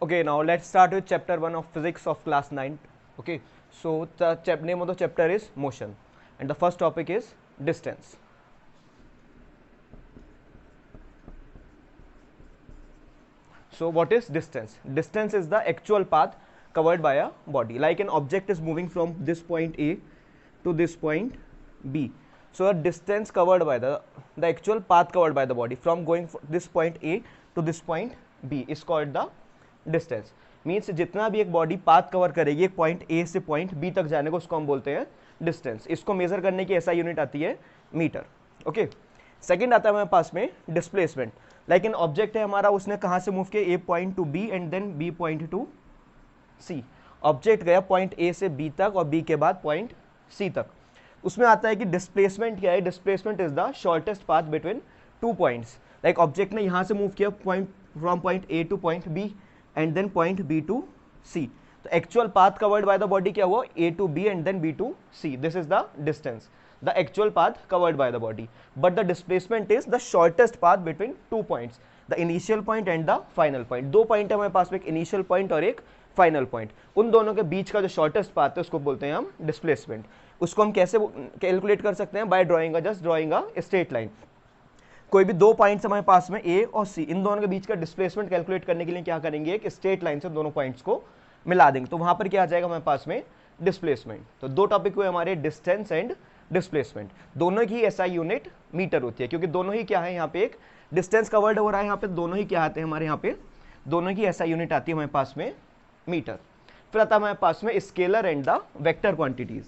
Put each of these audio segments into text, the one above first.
Okay, now let's start with chapter 1 of physics of class 9. Okay, so the name of the chapter is motion, and the first topic is distance. So what is distance? Distance is the actual path covered by a body. Like an object is moving from this point A to this point B. So a distance covered by the actual path covered by the body from going from this point A to this point B is called the distance. Means जितना भी एक body path cover करेगी एक point A से point B तक जाने को उसको हम बोलते हैं डिस्टेंस. इसको मेजर करने की ऐसा यूनिट आती है मीटर. ओके, सेकंड आता है हमारे पास में डिस्प्लेसमेंट. लाइक एन ऑब्जेक्ट है हमारा, उसने कहाँ से मूव किया, A point to B and then B point to C. Object गया पॉइंट ए से बी तक और बी के बाद पॉइंट सी तक. उसमें आता है कि डिस्प्लेसमेंट क्या है. Displacement is the shortest path between two points. Like object ने यहाँ से मूव किया point from point A to point B and then point B to C. तो actual path covered by the body क्या हुआ, A to B and then B to C. This is the distance, the actual path covered by the body, but the displacement is the shortest path between two points, the initial point and the final point. दो point है हमारे पास में, एक initial point और एक final point. उन दोनों के बीच का जो शॉर्टेस्ट पाथ है उसको बोलते हैं हम डिस्प्लेसमेंट. उसको हम कैसे कैलकुलेट कर सकते हैं, bye drawing just drawing a straight line. कोई भी दो पॉइंट्स हमारे पास में ए और सी, इन दोनों के बीच का डिस्प्लेसमेंट कैलकुलेट करने के लिए क्या करेंगे, एक स्ट्रेट लाइन से दोनों पॉइंट्स को मिला देंगे. तो वहां पर क्या आ जाएगा हमारे पास में डिस्प्लेसमेंट. तो दो टॉपिक हुए हमारे, डिस्टेंस एंड डिस्प्लेसमेंट. दोनों की एसआई यूनिट मीटर होती है, क्योंकि दोनों ही क्या है, यहाँ पे एक डिस्टेंस कवर्ड हो रहा है, यहाँ पे दोनों ही क्या आते हैं हमारे, यहाँ पे दोनों की एसआई यूनिट आती है हमारे पास में मीटर. फिर आता है हमारे पास में scalar and the vector quantities.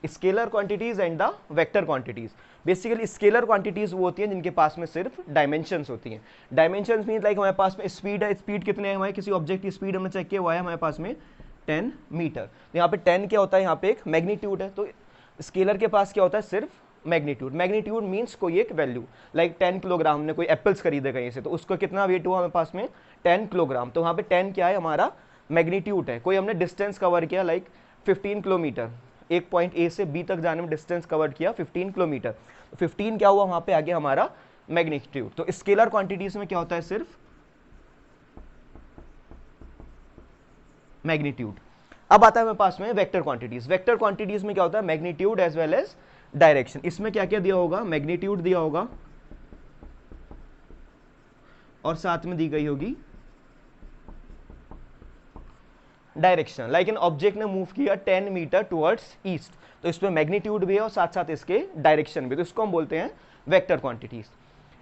Scalar quantities and the vector quantities. Basically scalar quantities वो होती हैं जिनके पास में सिर्फ डायमेंशंस होती हैं. डायमेंशंस मीन लाइक हमारे पास में स्पीड है, स्पीड कितने है हमारे किसी ऑब्जेक्ट की स्पीड हमने चेक किया हुआ है हमारे पास में 10 मीटर. तो यहाँ पे 10 क्या होता है, यहाँ पे एक मैग्नीट्यूड है. तो स्केलर के पास क्या होता है, सिर्फ मैग्नीट्यूड. मैग्नीट्यूड मीन्स कोई एक वैल्यू, लाइक 10 किलोग्राम. हमने कोई एप्पल्स खरीदे कहीं से, तो उसको कितना वेट हुआ हमारे पास में 10 किलोग्राम. तो वहाँ पे 10 क्या है हमारा मैग्नीट्यूड है. कोई हमने डिस्टेंस कवर किया लाइक 15 किलोमीटर, एक पॉइंट ए से बी तक जाने में डिस्टेंस कवर किया 15 किलोमीटर. 15 क्या हुआ वहां पे आगे हमारा मैग्नीट्यूड. तो स्केलर क्वांटिटीज में क्या होता है, सिर्फ मैग्नीट्यूड. अब आता है मेरे पास में वेक्टर क्वांटिटीज. वेक्टर क्वांटिटीज में क्या होता है, magnitude as well as direction. इसमें क्या क्या दिया होगा, मैग्नीट्यूड दिया होगा और साथ में दी गई होगी डायरेक्शन. लाइक एन ऑब्जेक्ट ने मूव किया 10 मीटर टुवर्ड्स ईस्ट, तो इसमें मैग्नीट्यूड भी है और साथ साथ इसके डायरेक्शन भी. तो इसको हम बोलते हैं वेक्टर क्वांटिटीज.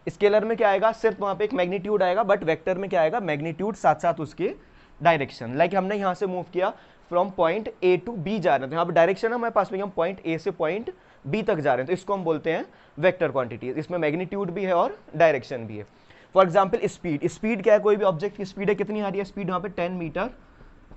स्केलर में क्या आएगा, सिर्फ वहां पे एक मैग्नीट्यूड आएगा, बट वेक्टर में क्या आएगा, मैग्नीट्यूड साथ साथ उसके डायरेक्शन. लाइक हमने यहां से मूव किया from point A to B जा रहे हैं, तो यहाँ पे डायरेक्शन है हमारे पास में, हम पॉइंट ए से पॉइंट बी तक जा रहे हैं, तो इसको हम बोलते हैं वेक्टर क्वांटिटीज. इसमें मैग्नीट्यूड भी है और डायरेक्शन भी है. For example speed. स्पीड क्या है, कोई भी ऑब्जेक्ट की स्पीड है, कितनी आ रही है स्पीड, वहां पे 10 मीटर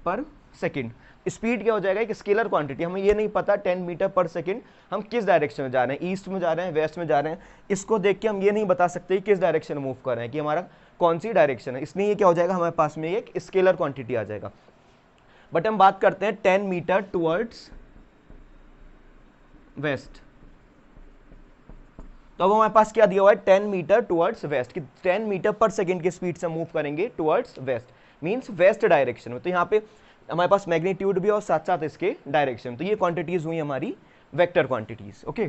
पर सेकंड. स्पीड क्या हो जाएगा, एक स्केलर क्वांटिटी. हमें ये नहीं पता 10 मीटर पर सेकंड हम किस डायरेक्शन में जा रहे हैं, ईस्ट में जा रहे हैं, वेस्ट में जा रहे हैं. इसको देख के हम ये नहीं बता सकते किस डायरेक्शन में मूव कर रहे हैं, कि हमारा कौन सी डायरेक्शन है. इसलिए ये क्या हो जाएगा हमारे पास में एक स्केलर क्वांटिटी आ जाएगा. बट हम बात करते हैं 10 मीटर टुवर्ड्स वेस्ट. तो अब हमारे पास क्या दिया हुआ है, 10 मीटर टुवर्ड्स वेस्ट, कि 10 मीटर पर सेकंड की स्पीड से मूव करेंगे towards waste, means west direction में. तो यहाँ पे हमारे पास मैग्नीट्यूड भी और साथ साथ इसके डायरेक्शन. तो ये क्वांटिटीज हुई हमारी vector quantities. Okay,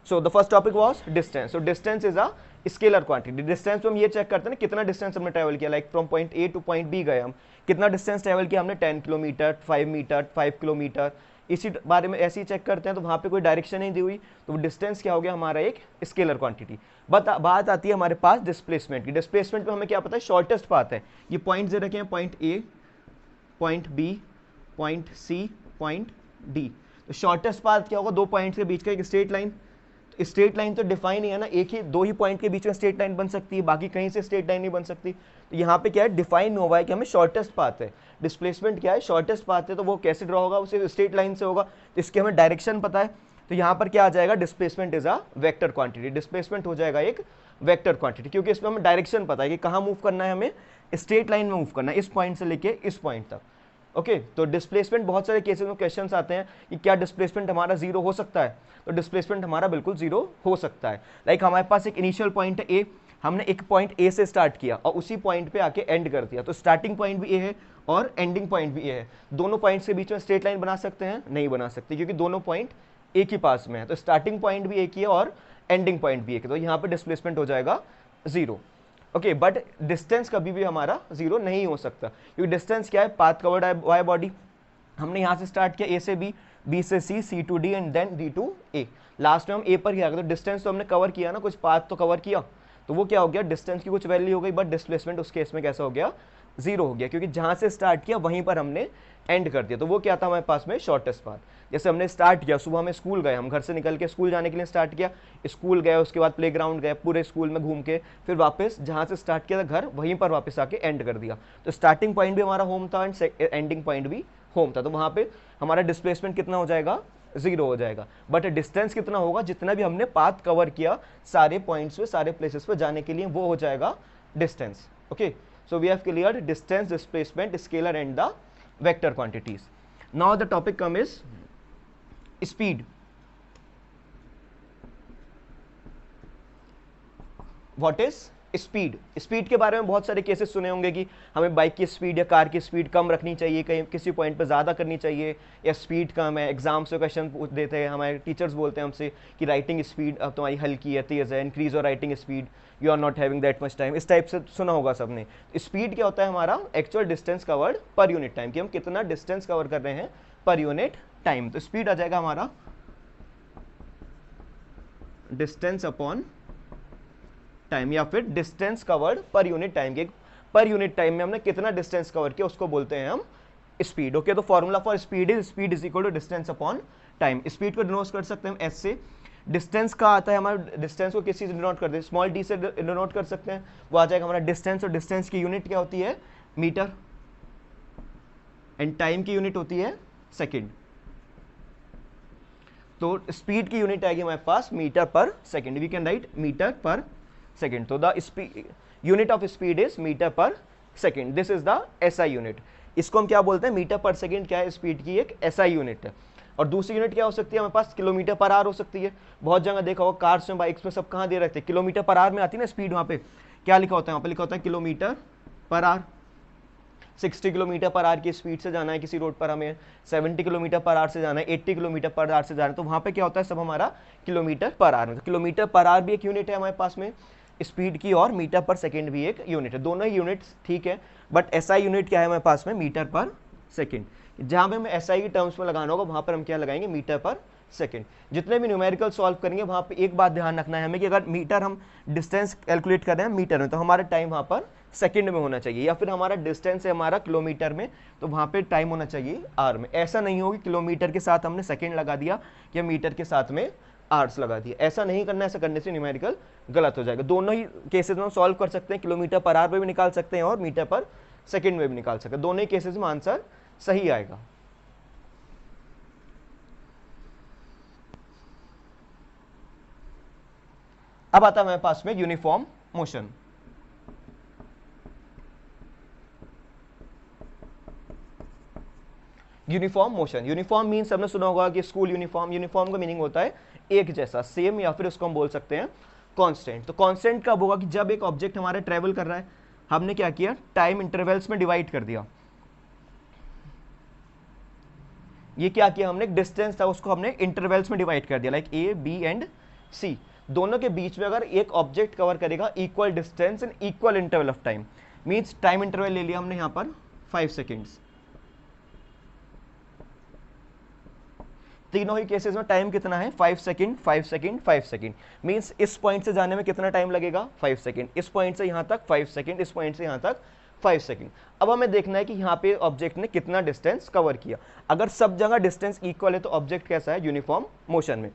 so the first topic was distance. So distance is a scalar quantity. Distance में हम ये चेक करते हैं कितना डिस्टेंस हमने ट्रैवल किया, like from point A to point B गए हम, कितना डिस्टेंस ट्रैवल किया हमने, 10 किलोमीटर, 5 मीटर, 5 किलोमीटर. इसी बारे में ऐसे ही चेक करते हैं, तो वहां पे कोई डायरेक्शन नहीं दी हुई, तो डिस्टेंस क्या हो गया हमारा एक स्केलर क्वांटिटी. बात आती है हमारे पास डिस्प्लेसमेंट की. डिस्प्लेसमेंट में हमें क्या पता है, शॉर्टेस्ट पाथ है. ये पॉइंट दे रखे हैं, point A, point B, point C, point D. तो शॉर्टेस्ट पाथ क्या होगा, दो पॉइंट्स के बीच का एक स्ट्रेट लाइन. स्ट्रेट लाइन तो डिफाइन ही है ना, एक ही दो ही पॉइंट के बीच में स्ट्रेट लाइन बन सकती है, बाकी कहीं से स्ट्रेट लाइन नहीं बन सकती. तो यहाँ पे क्या है, डिफाइन हुआ है कि हमें शॉर्टेस्ट पाथ है. डिस्प्लेसमेंट क्या है, शॉर्टेस्ट पाथ है, तो वो कैसे ड्रॉ होगा, उसे स्ट्रेट लाइन से होगा. तो इसके हमें डायरेक्शन पता है, तो यहाँ पर क्या आ जाएगा, displacement is a vector quantity. Displacement हो जाएगा एक वेक्टर क्वांटिटी, क्योंकि इसमें हमें डायरेक्शन पता है कि कहाँ मूव करना है, हमें स्ट्रेट लाइन में मूव करना है, इस पॉइंट से लेके इस पॉइंट तक. ओके तो डिस्प्लेसमेंट बहुत सारे केसेस में क्वेश्चंस आते हैं कि क्या डिस्प्लेसमेंट हमारा जीरो हो सकता है, तो डिस्प्लेसमेंट हमारा बिल्कुल जीरो हो सकता है। लाइक हमारे पास एक इनिशियल पॉइंट है ए, हमने एक पॉइंट ए से स्टार्ट किया और उसी पॉइंट पे आके एंड कर दिया, तो स्टार्टिंग पॉइंट भी ए है और एंडिंग पॉइंट भी ए है। दोनों पॉइंट्स के बीच में स्ट्रेट लाइन बना सकते हैं, नहीं बना सकते, क्योंकि दोनों पॉइंट एक ही पास में है। तो स्टार्टिंग पॉइंट भी एक ही है और एंडिंग पॉइंट भी एक है, तो यहाँ पे डिस्प्लेसमेंट हो जाएगा जीरो। ओके बट डिस्टेंस कभी भी हमारा जीरो नहीं हो सकता, क्योंकि डिस्टेंस क्या है, पाथ कवर्ड बाय बॉडी। हमने यहाँ से स्टार्ट किया ए से बी, बी से C, C to D and then D to A, last में हम ए पर ही आ गए। तो डिस्टेंस तो हमने कवर किया ना, कुछ पाथ तो कवर किया, तो वो क्या हो गया, डिस्टेंस की कुछ वैल्यू हो गई, बट डिस्प्लेसमेंट उस केस में कैसा हो गया, जीरो हो गया, क्योंकि जहाँ से स्टार्ट किया वहीं पर हमने एंड कर दिया। तो वो क्या था हमारे पास में, शॉर्टेस्ट पाथ। जैसे हमने स्टार्ट किया, सुबह में स्कूल गए, हम घर से निकल के स्कूल जाने के लिए स्टार्ट किया, स्कूल गए, उसके बाद प्लेग्राउंड गए, पूरे स्कूल में घूम के फिर वापस जहाँ से स्टार्ट किया था घर, वहीं पर वापस आके एंड कर दिया। तो स्टार्टिंग पॉइंट भी हमारा होम था एंड एंडिंग पॉइंट भी होम था, तो वहाँ पे हमारा डिस्प्लेसमेंट कितना हो जाएगा, जीरो हो जाएगा। बट डिस्टेंस कितना होगा, जितना भी हमने पाथ कवर किया सारे पॉइंट्स पे, सारे प्लेसेस पे जाने के लिए, वो हो जाएगा distance. Okay so we have cleared distance, displacement, scalar and the vector quantities. Now the topic come is speed. What is speed? Speed के बारे में बहुत सारे केसेस सुने होंगे कि हमें बाइक की स्पीड या कार की स्पीड कम रखनी चाहिए, कहीं किसी पॉइंट पर ज़्यादा करनी चाहिए, या स्पीड कम है। एग्जाम से क्वेश्चन पूछ देते हैं, हमारे टीचर्स बोलते हैं हमसे कि राइटिंग स्पीड अब तुम्हारी हल्की है, तेज़ है, इंक्रीज और writing speed, you are not having that much time, इस टाइप से सुना होगा सबने। स्पीड क्या होता है, हमारा actual distance covered per unit time, कि हम कितना डिस्टेंस कवर कर रहे हैं पर यूनिट टाइम। तो स्पीड आ जाएगा हमारा डिस्टेंस अपॉन टाइम, या फिर distance covered per unit time, के पर यूनिट टाइम में हमने कितना डिस्टेंस कवर किया उसको बोलते हैं हम स्पीड। ओके तो formula for speed is equal to distance upon time. Speed को डिनोट कर सकते हैं हम एस से। डिस्टेंस का आता है हमारा, डिस्टेंस को किस चीज से डिनोट करते हैं, स्मॉल डी से डिनोट कर सकते हैं, वो आ जाएगा हमारा डिस्टेंस, और डिस्टेंस की यूनिट क्या होती है, मीटर, एंड टाइम की यूनिट होती है सेकेंड। तो स्पीड की यूनिट आएगी हमारे पास metre per second, we can write metre per second. तो the unit of speed is metre per second, this is the SI unit. इसको हम क्या बोलते हैं, मीटर पर सेकेंड क्या है, स्पीड की एक एसआई यूनिट है। और दूसरी यूनिट क्या हो सकती है हमारे पास, किलोमीटर पर आवर हो सकती है। बहुत जगह देखा होगा कार्स में, बाइक्स में, सब कहाँ दे रखते हैं, किलोमीटर पर आवर में आती है ना स्पीड, वहाँ पे क्या लिखा होता है, वहाँ पे लिखा होता है kilometre per our. 60 kilometre per our की स्पीड से जाना है किसी रोड पर, हमें 70 किलोमीटर पर आवर से जाना है, 80 किलोमीटर पर आवर से जाना है, तो वहाँ पे क्या होता है, सब हमारा किलोमीटर पर आवर में। तो किलोमीटर पर आवर भी एक यूनिट है हमारे पास में स्पीड की, और मीटर पर सेकेंड भी एक यूनिट है। दोनों ही यूनिट्स ठीक है, बट एसआई यूनिट क्या है हमारे पास में, मीटर पर सेकेंड। जहाँ पे हमें एसआई की टर्म्स में लगाना होगा वहाँ पर हम क्या लगाएंगे, मीटर पर सेकेंड। जितने भी न्यूमेरिकल सॉल्व करेंगे वहाँ पे एक बात ध्यान रखना है हमें, कि अगर मीटर हम डिस्टेंस कैलकुलेट कर रहे हैं मीटर में, तो हमारा टाइम वहाँ पर सेकंड में होना चाहिए, या फिर हमारा डिस्टेंस है हमारा किलोमीटर में, तो वहाँ पे टाइम होना चाहिए आवर में। ऐसा नहीं हो कि किलोमीटर के साथ हमने सेकंड लगा दिया या मीटर के साथ में आवर्स लगा दिया, ऐसा नहीं करना। ऐसा करने से न्यूमेरिकल गलत हो जाएगा। दोनों ही केसेस में हम सॉल्व कर सकते हैं, किलोमीटर पर आवर में भी निकाल सकते हैं और मीटर पर सेकंड में भी निकाल सकते हैं। दोनों ही केसेस में आंसर सही आएगा। अब आता है हमारे पास में uniform motion. Uniform motion, uniform means हमने सुना होगा कि स्कूल यूनिफॉर्म, यूनिफॉर्म का मीनिंग होता है एक जैसा, सेम, या फिर उसको हम बोल सकते हैं कांस्टेंट। तो कांस्टेंट कब होगा, कि जब एक ऑब्जेक्ट हमारे ट्रेवल कर रहा है, हमने क्या किया, टाइम इंटरवल्स में डिवाइड कर दिया। ये क्या किया हमने, डिस्टेंस था उसको हमने इंटरवल्स में डिवाइड कर दिया, लाइक ए बी एंड सी, दोनों के बीच में अगर एक ऑब्जेक्ट कवर करेगा equal distance in equal interval of time, means time interval ले लिया हमने यहाँ पर 5 सेकेंड्स। तीनों ही केसेस में टाइम कितना है, 5 सेकंड 5 सेकंड 5 सेकंड, मींस इस पॉइंट से जाने में कितना टाइम लगेगा, 5 सेकंड, इस पॉइंट से यहाँ तक 5 सेकंड, इस पॉइंट से यहाँ तक 5 सेकंड। अब हमें देखना है कि यहाँ पे ऑब्जेक्ट ने कितना डिस्टेंस कवर किया। अगर सब जगह डिस्टेंस इक्वल है तो ऑब्जेक्ट कैसा है, यूनिफॉर्म मोशन में।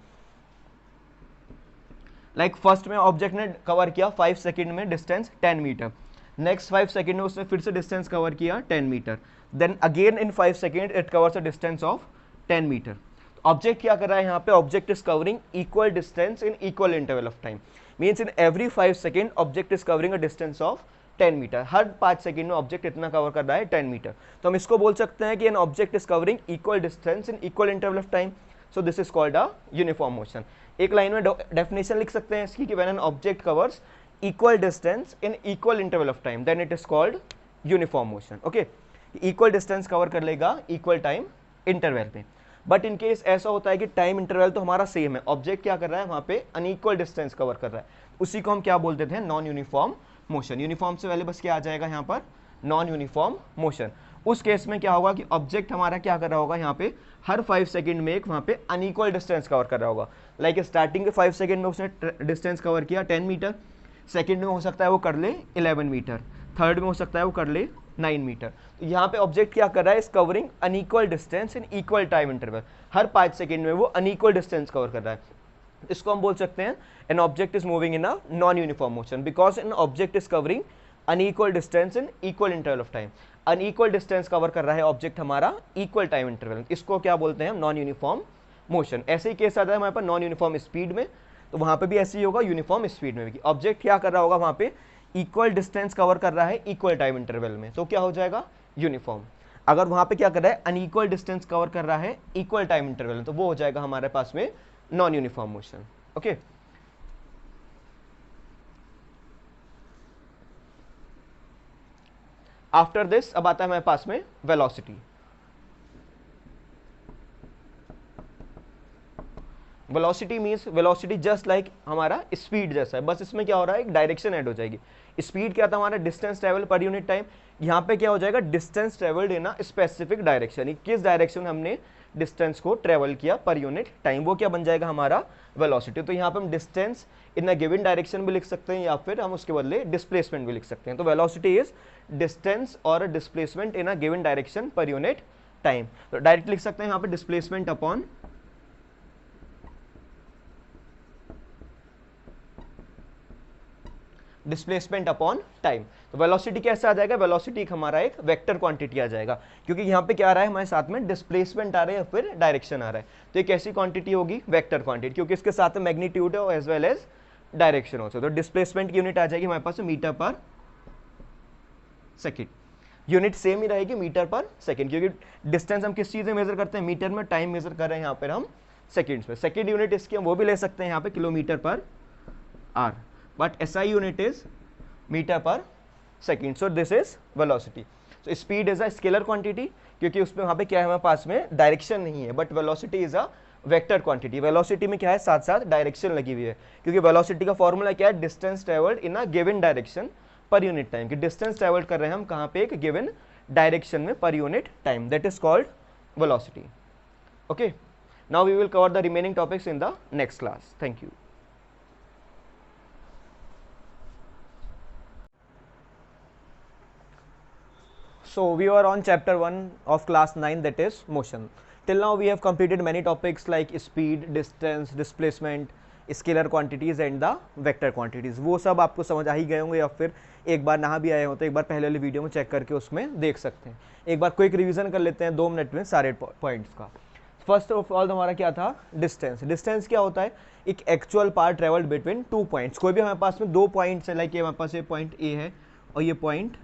लाइक फर्स्ट में ऑब्जेक्ट ने कवर किया 5 सेकंड में डिस्टेंस 10 मीटर, नेक्स्ट 5 सेकंड में उसने फिर से डिस्टेंस कवर किया 10 metre, then again in 5 second it covers a distance of 10 metre. Object क्या कर रहा है यहाँ पे, object is covering equal distance in equal interval of time, means in every 5 second object is covering a distance of 10 metre. हर 5 second में object इतना cover कर रहा है 10 मीटर। तो हम इसको बोल सकते हैं कि an object is covering equal distance in equal interval of time, so this is called a uniform motion. एक लाइन में डेफिनेशन लिख सकते हैं इसकी कि when an object covers equal distance in equal interval of time then it is called uniform motion. Okay, equal distance cover कर लेगा equal time interval में। बट इन केस ऐसा होता है कि टाइम इंटरवल तो हमारा सेम है, ऑब्जेक्ट क्या कर रहा है वहां पे अनइक्वल डिस्टेंस कवर कर रहा है, उसी को हम क्या बोलते थे, नॉन यूनिफॉर्म मोशन। यूनिफॉर्म से पहले बस क्या आ जाएगा यहाँ पर, नॉन यूनिफॉर्म मोशन। उस केस में क्या होगा कि ऑब्जेक्ट हमारा क्या कर रहा होगा यहाँ पे हर 5 सेकंड में एक वहाँ पे अनइक्वल डिस्टेंस कवर कर रहा होगा। लाइक स्टार्टिंग के 5 सेकंड में उसने डिस्टेंस कवर किया 10 मीटर, सेकंड में हो सकता है वो कर ले 11 मीटर, थर्ड में हो सकता है वो कर ले 9 मीटर। तो यहाँ पे ऑब्जेक्ट क्या कर रहा है, इस covering unequal distance in equal time interval. Her 5 second में वो अनइक्वल डिस्टेंस कवर कर रहा है। इसको हम बोल सकते हैं N object is moving in a non uniform motion because N object is covering unequal distance in equal interval of time. Unequal distance cover कर रहा है ऑब्जेक्ट हमारा इक्वल टाइम इंटरवल, इसको क्या बोलते हैं हम, नॉन यूनिफॉर्म मोशन। ऐसे ही केस आता है हमारे पास नॉन यूनिफॉर्म स्पीड में, तो वहां पे भी ऐसे ही होगा यूनिफॉर्म स्पीड में भी। ऑब्जेक्ट क्या कर रहा होगा वहां पे इक्वल डिस्टेंस कवर कर रहा है इक्वल टाइम इंटरवल में, तो क्या हो जाएगा यूनिफॉर्म। अगर वहां पे क्या कर रहा है अनइक्वल डिस्टेंस कवर कर रहा है इक्वल टाइम इंटरवल में, तो वो हो जाएगा हमारे पास में non uniform motion. Okay, after this अब आता है हमारे पास में velocity. Velocity means velocity just like हमारा स्पीड जैसा है, बस इसमें क्या हो रहा है एक डायरेक्शन ऐड हो जाएगी। स्पीड क्या था हमारा, डिस्टेंस ट्रेवल पर यूनिट टाइम, यहाँ पे क्या हो जाएगा distance travelled in a specific direction, किस डायरेक्शन में हमने डिस्टेंस को ट्रेवल किया पर यूनिट टाइम, वो क्या बन जाएगा हमारा वेलोसिटी। तो यहाँ पे हम distance in a given direction भी लिख सकते हैं या फिर हम उसके बदले डिस्प्लेसमेंट भी लिख सकते हैं। तो वेलोसिटी इज डिस्टेंस और displacement in a given direction पर यूनिट टाइम। तो डायरेक्ट लिख सकते हैं यहाँ पे displacement upon displacement upon time. तो वेलोसिटी कैसे आ जाएगा, वेलोसिटी हमारा एक वेक्टर क्वांटिटी आ जाएगा, क्योंकि यहाँ पे क्या आ रहा है हमारे साथ में डिस्प्लेसमेंट आ रहा है या फिर डायरेक्शन आ रहा है, तो एक ऐसी क्वांटिटी होगी वेक्टर क्वांटिटी, क्योंकि इसके साथ में मैग्नीट्यूड है एज वेल एज डायरेक्शन हो। तो डिस्प्लेसमेंट की यूनिट आ जाएगी हमारे पास metre per second, unit same ही रहेगी मीटर पर सेकेंड, क्योंकि डिस्टेंस हम किस चीज में मेजर करते हैं, मीटर में, टाइम मेजर कर रहे हैं यहाँ पर हम सेकेंड्स में। सेकेंड यूनिट इसकी हम वो भी ले सकते हैं यहाँ पे किलोमीटर पर are, but SI unit is meter per second, so this is velocity. So speed is a scalar quantity, क्योंकि उसमें वहाँ पे क्या है हमारे पास में डायरेक्शन नहीं है, but velocity is a vector quantity. Velocity में क्या है साथ साथ डायरेक्शन लगी हुई है, क्योंकि वेलोसिटी का फॉर्मूला क्या है, distance travelled in a given direction पर यूनिट टाइम, कि डिस्टेंस ट्रेवल्ड कर रहे हैं हम कहाँ पे, एक गिवन डायरेक्शन में per unit time, that is called velocity. Okay, now we will cover the remaining topics in the next class. Thank you. So we were on chapter 1 of class 9, that is motion. Till now we have completed many topics like speed, distance, displacement, scalar quantities and the vector quantities. वो सब आपको समझ आ ही गए होंगे, या फिर एक बार ना भी आए हो तो एक बार पहले वाली वीडियो में चेक करके उसमें देख सकते हैं। एक बार क्विक रिवीजन कर लेते हैं 2 मिनट में सारे पॉइंट्स का। फर्स्ट ऑफ ऑल हमारा क्या था, डिस्टेंस। डिस्टेंस क्या होता है, एक actual part travelled between 2 points. कोई भी हमारे पास में 2 पॉइंट्स है, लाइक ये हमारे पास ये पॉइंट ए है और ये पॉइंट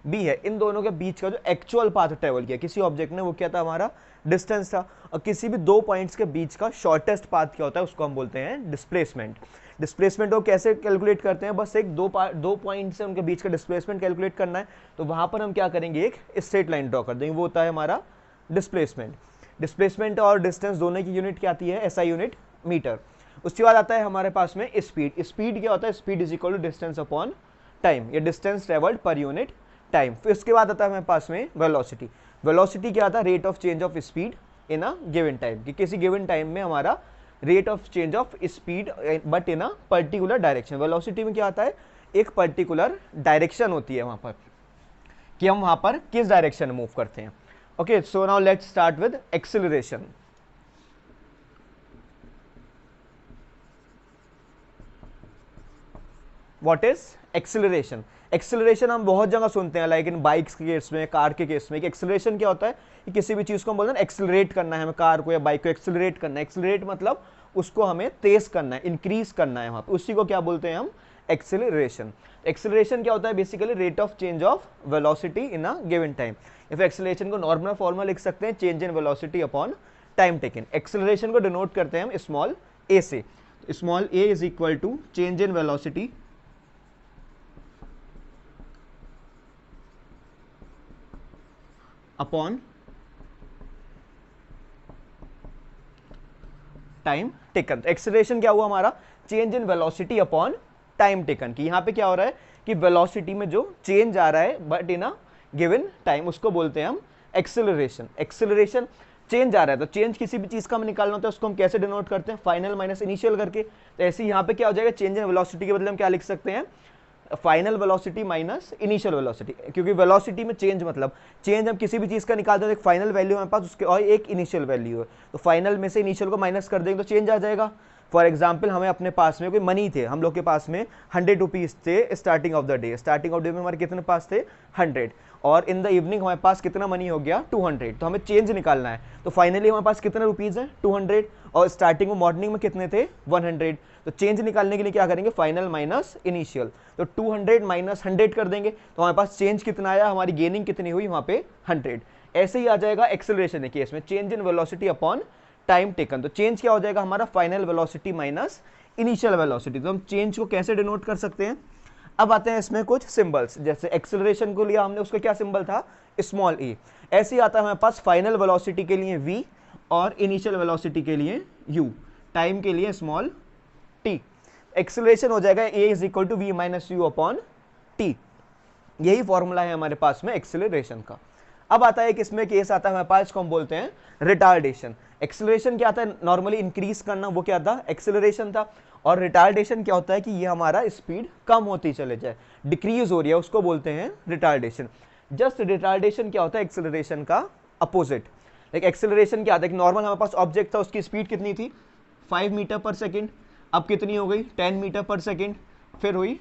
बी है, इन दोनों के बीच का जो एक्चुअल पाथ ट्रेवल किया किसी ऑब्जेक्ट ने, वो क्या था हमारा डिस्टेंस था। और किसी भी 2 पॉइंट्स के बीच का शॉर्टेस्ट पाथ क्या होता है, उसको हम बोलते हैं डिस्प्लेसमेंट। डिस्प्लेसमेंट को कैसे कैलकुलेट करते हैं, बस एक 2 पॉइंट से उनके बीच का डिस्प्लेसमेंट कैलकुलेट करना है, तो वहां पर हम क्या करेंगे, एक स्ट्रेट लाइन ड्रॉ कर देंगे, वो होता है हमारा डिस्प्लेसमेंट। डिस्प्लेसमेंट और डिस्टेंस दोनों की यूनिट क्या आती है, SI यूनिट मीटर। उसके बाद आता है हमारे पास में स्पीड। स्पीड क्या होता है, speed is equal to distance upon time, या distance travelled per unit time. फिर उसके बाद आता है हमारे पास में वेलोसिटी। वेलोसिटी क्या आता है, rate of change of speed in a given time, कि किसी गिवन टाइम में हमारा rate of change of speed but in a particular direction. Velocity में क्या आता है, एक पर्टिकुलर डायरेक्शन होती है वहां पर, कि हम वहां पर किस डायरेक्शन में मूव करते हैं। Okay, so now let's start with acceleration. What is acceleration? Acceleration हम बहुत जगह सुनते हैं, लाइक इन बाइक्स के केस में, कार के केस में। कि एक्सेलरेशन क्या होता है, कि किसी भी चीज को हम बोलते हैं एक्सेलरेट करना है, हमें कार को या बाइक को एक्सेलरेट करना है। एक्सेलरेट मतलब उसको हमें तेज करना है, इंक्रीज करना है वहां पे, उसी को क्या बोलते हैं हम एक्सेलरेशन। एक्सेलरेशन क्या होता है? Basically rate of change of velocity in a given time. या फिर एक्सेलरेशन को नॉर्मल फॉर्मूला लिख सकते हैं, change in velocity upon time taken. Acceleration को डिनोट करते हैं हम स्मॉल ए से। Small a is equal to change in velocity upon time taken. Acceleration क्या हुआ हमारा? Change in velocity upon time taken. कि यहाँ पे क्या हो रहा है कि वेलोसिटी में जो चेंज आ रहा है but in a given time, उसको बोलते हैं हम एक्सेलरेशन। एक्सेलरेशन चेंज आ रहा है, तो चेंज किसी भी चीज का हमें निकालना होता है, उसको हम कैसे डिनोट करते हैं? फाइनल माइनस इनिशियल करके। तो ऐसे यहाँ पे क्या हो जाएगा? चेंज इन वेलोसिटी के बदले हम क्या लिख सकते हैं? Final velocity minus initial velocity. क्योंकि वेलोसिटी में चेंज मतलब चेंज हम किसी भी चीज का निकालते हैं, एक फाइनल वैल्यू हमारे पास उसके और एक इनिशियल वैल्यू है, तो फाइनल में से इनिशियल को माइनस कर देंगे तो चेंज आ जाएगा। फॉर एग्जाम्पल हमें अपने पास में कोई मनी थे, हम लोग के पास में 100 रुपीज थे starting of the day. Starting of day में हमारे कितने पास थे? 100। और इन द इवनिंग हमारे पास कितना मनी हो गया? 200। तो हमें चेंज निकालना है, तो फाइनली हमारे पास कितने रुपीज है? 200। और स्टार्टिंग में मॉर्निंग में कितने थे? 100। तो चेंज निकालने के लिए क्या करेंगे? Final minus initial. तो 200 माइनस 100 कर देंगे, तो हमारे पास चेंज कितना आया? हमारी गेनिंग कितनी हुई वहां पे? 100। ऐसे ही आ जाएगा एक्सेलरेशन के केस में, change in velocity upon time taken. तो चेंज क्या हो जाएगा हमारा? Final velocity minus initial velocity. तो हम चेंज को कैसे डिनोट कर सकते हैं? अब आते हैं इसमें कुछ सिंबल्स। जैसे एक्सेलरेशन को लिया हमने, उसका क्या सिंबल था? स्मॉल ए। ऐसे ही आता है हमारे पास फाइनल वेलोसिटी के लिए v और इनिशियल वेलोसिटी के लिए u, टाइम के लिए स्मॉल t। एक्सेलरेशन हो जाएगा a is equal to we minus you upon t. यही फॉर्मूला है हमारे पास में एक्सेलरेशन का। अब आता है किसमें केस आता है हमारे पास, इसको हम बोलते हैं रिटार्डेशन। एक्सेलरेशन क्या आता है? नॉर्मली इंक्रीज करना, वो क्या था? एक्सेलरेशन था। और रिटार्डेशन क्या होता है कि ये हमारा स्पीड कम होती चले जाए, डिक्रीज हो रही है, उसको बोलते हैं रिटार्डेशन। जस्ट रिटार्डेशन क्या होता है? एक्सेलरेशन का अपोजिट। लाइक एक्सेलरेशन क्या आता है कि नॉर्मल हमारे पास ऑब्जेक्ट था, उसकी स्पीड कितनी थी? 5 मीटर पर सेकेंड। अब कितनी हो गई? 10 मीटर पर सेकेंड, फिर हुई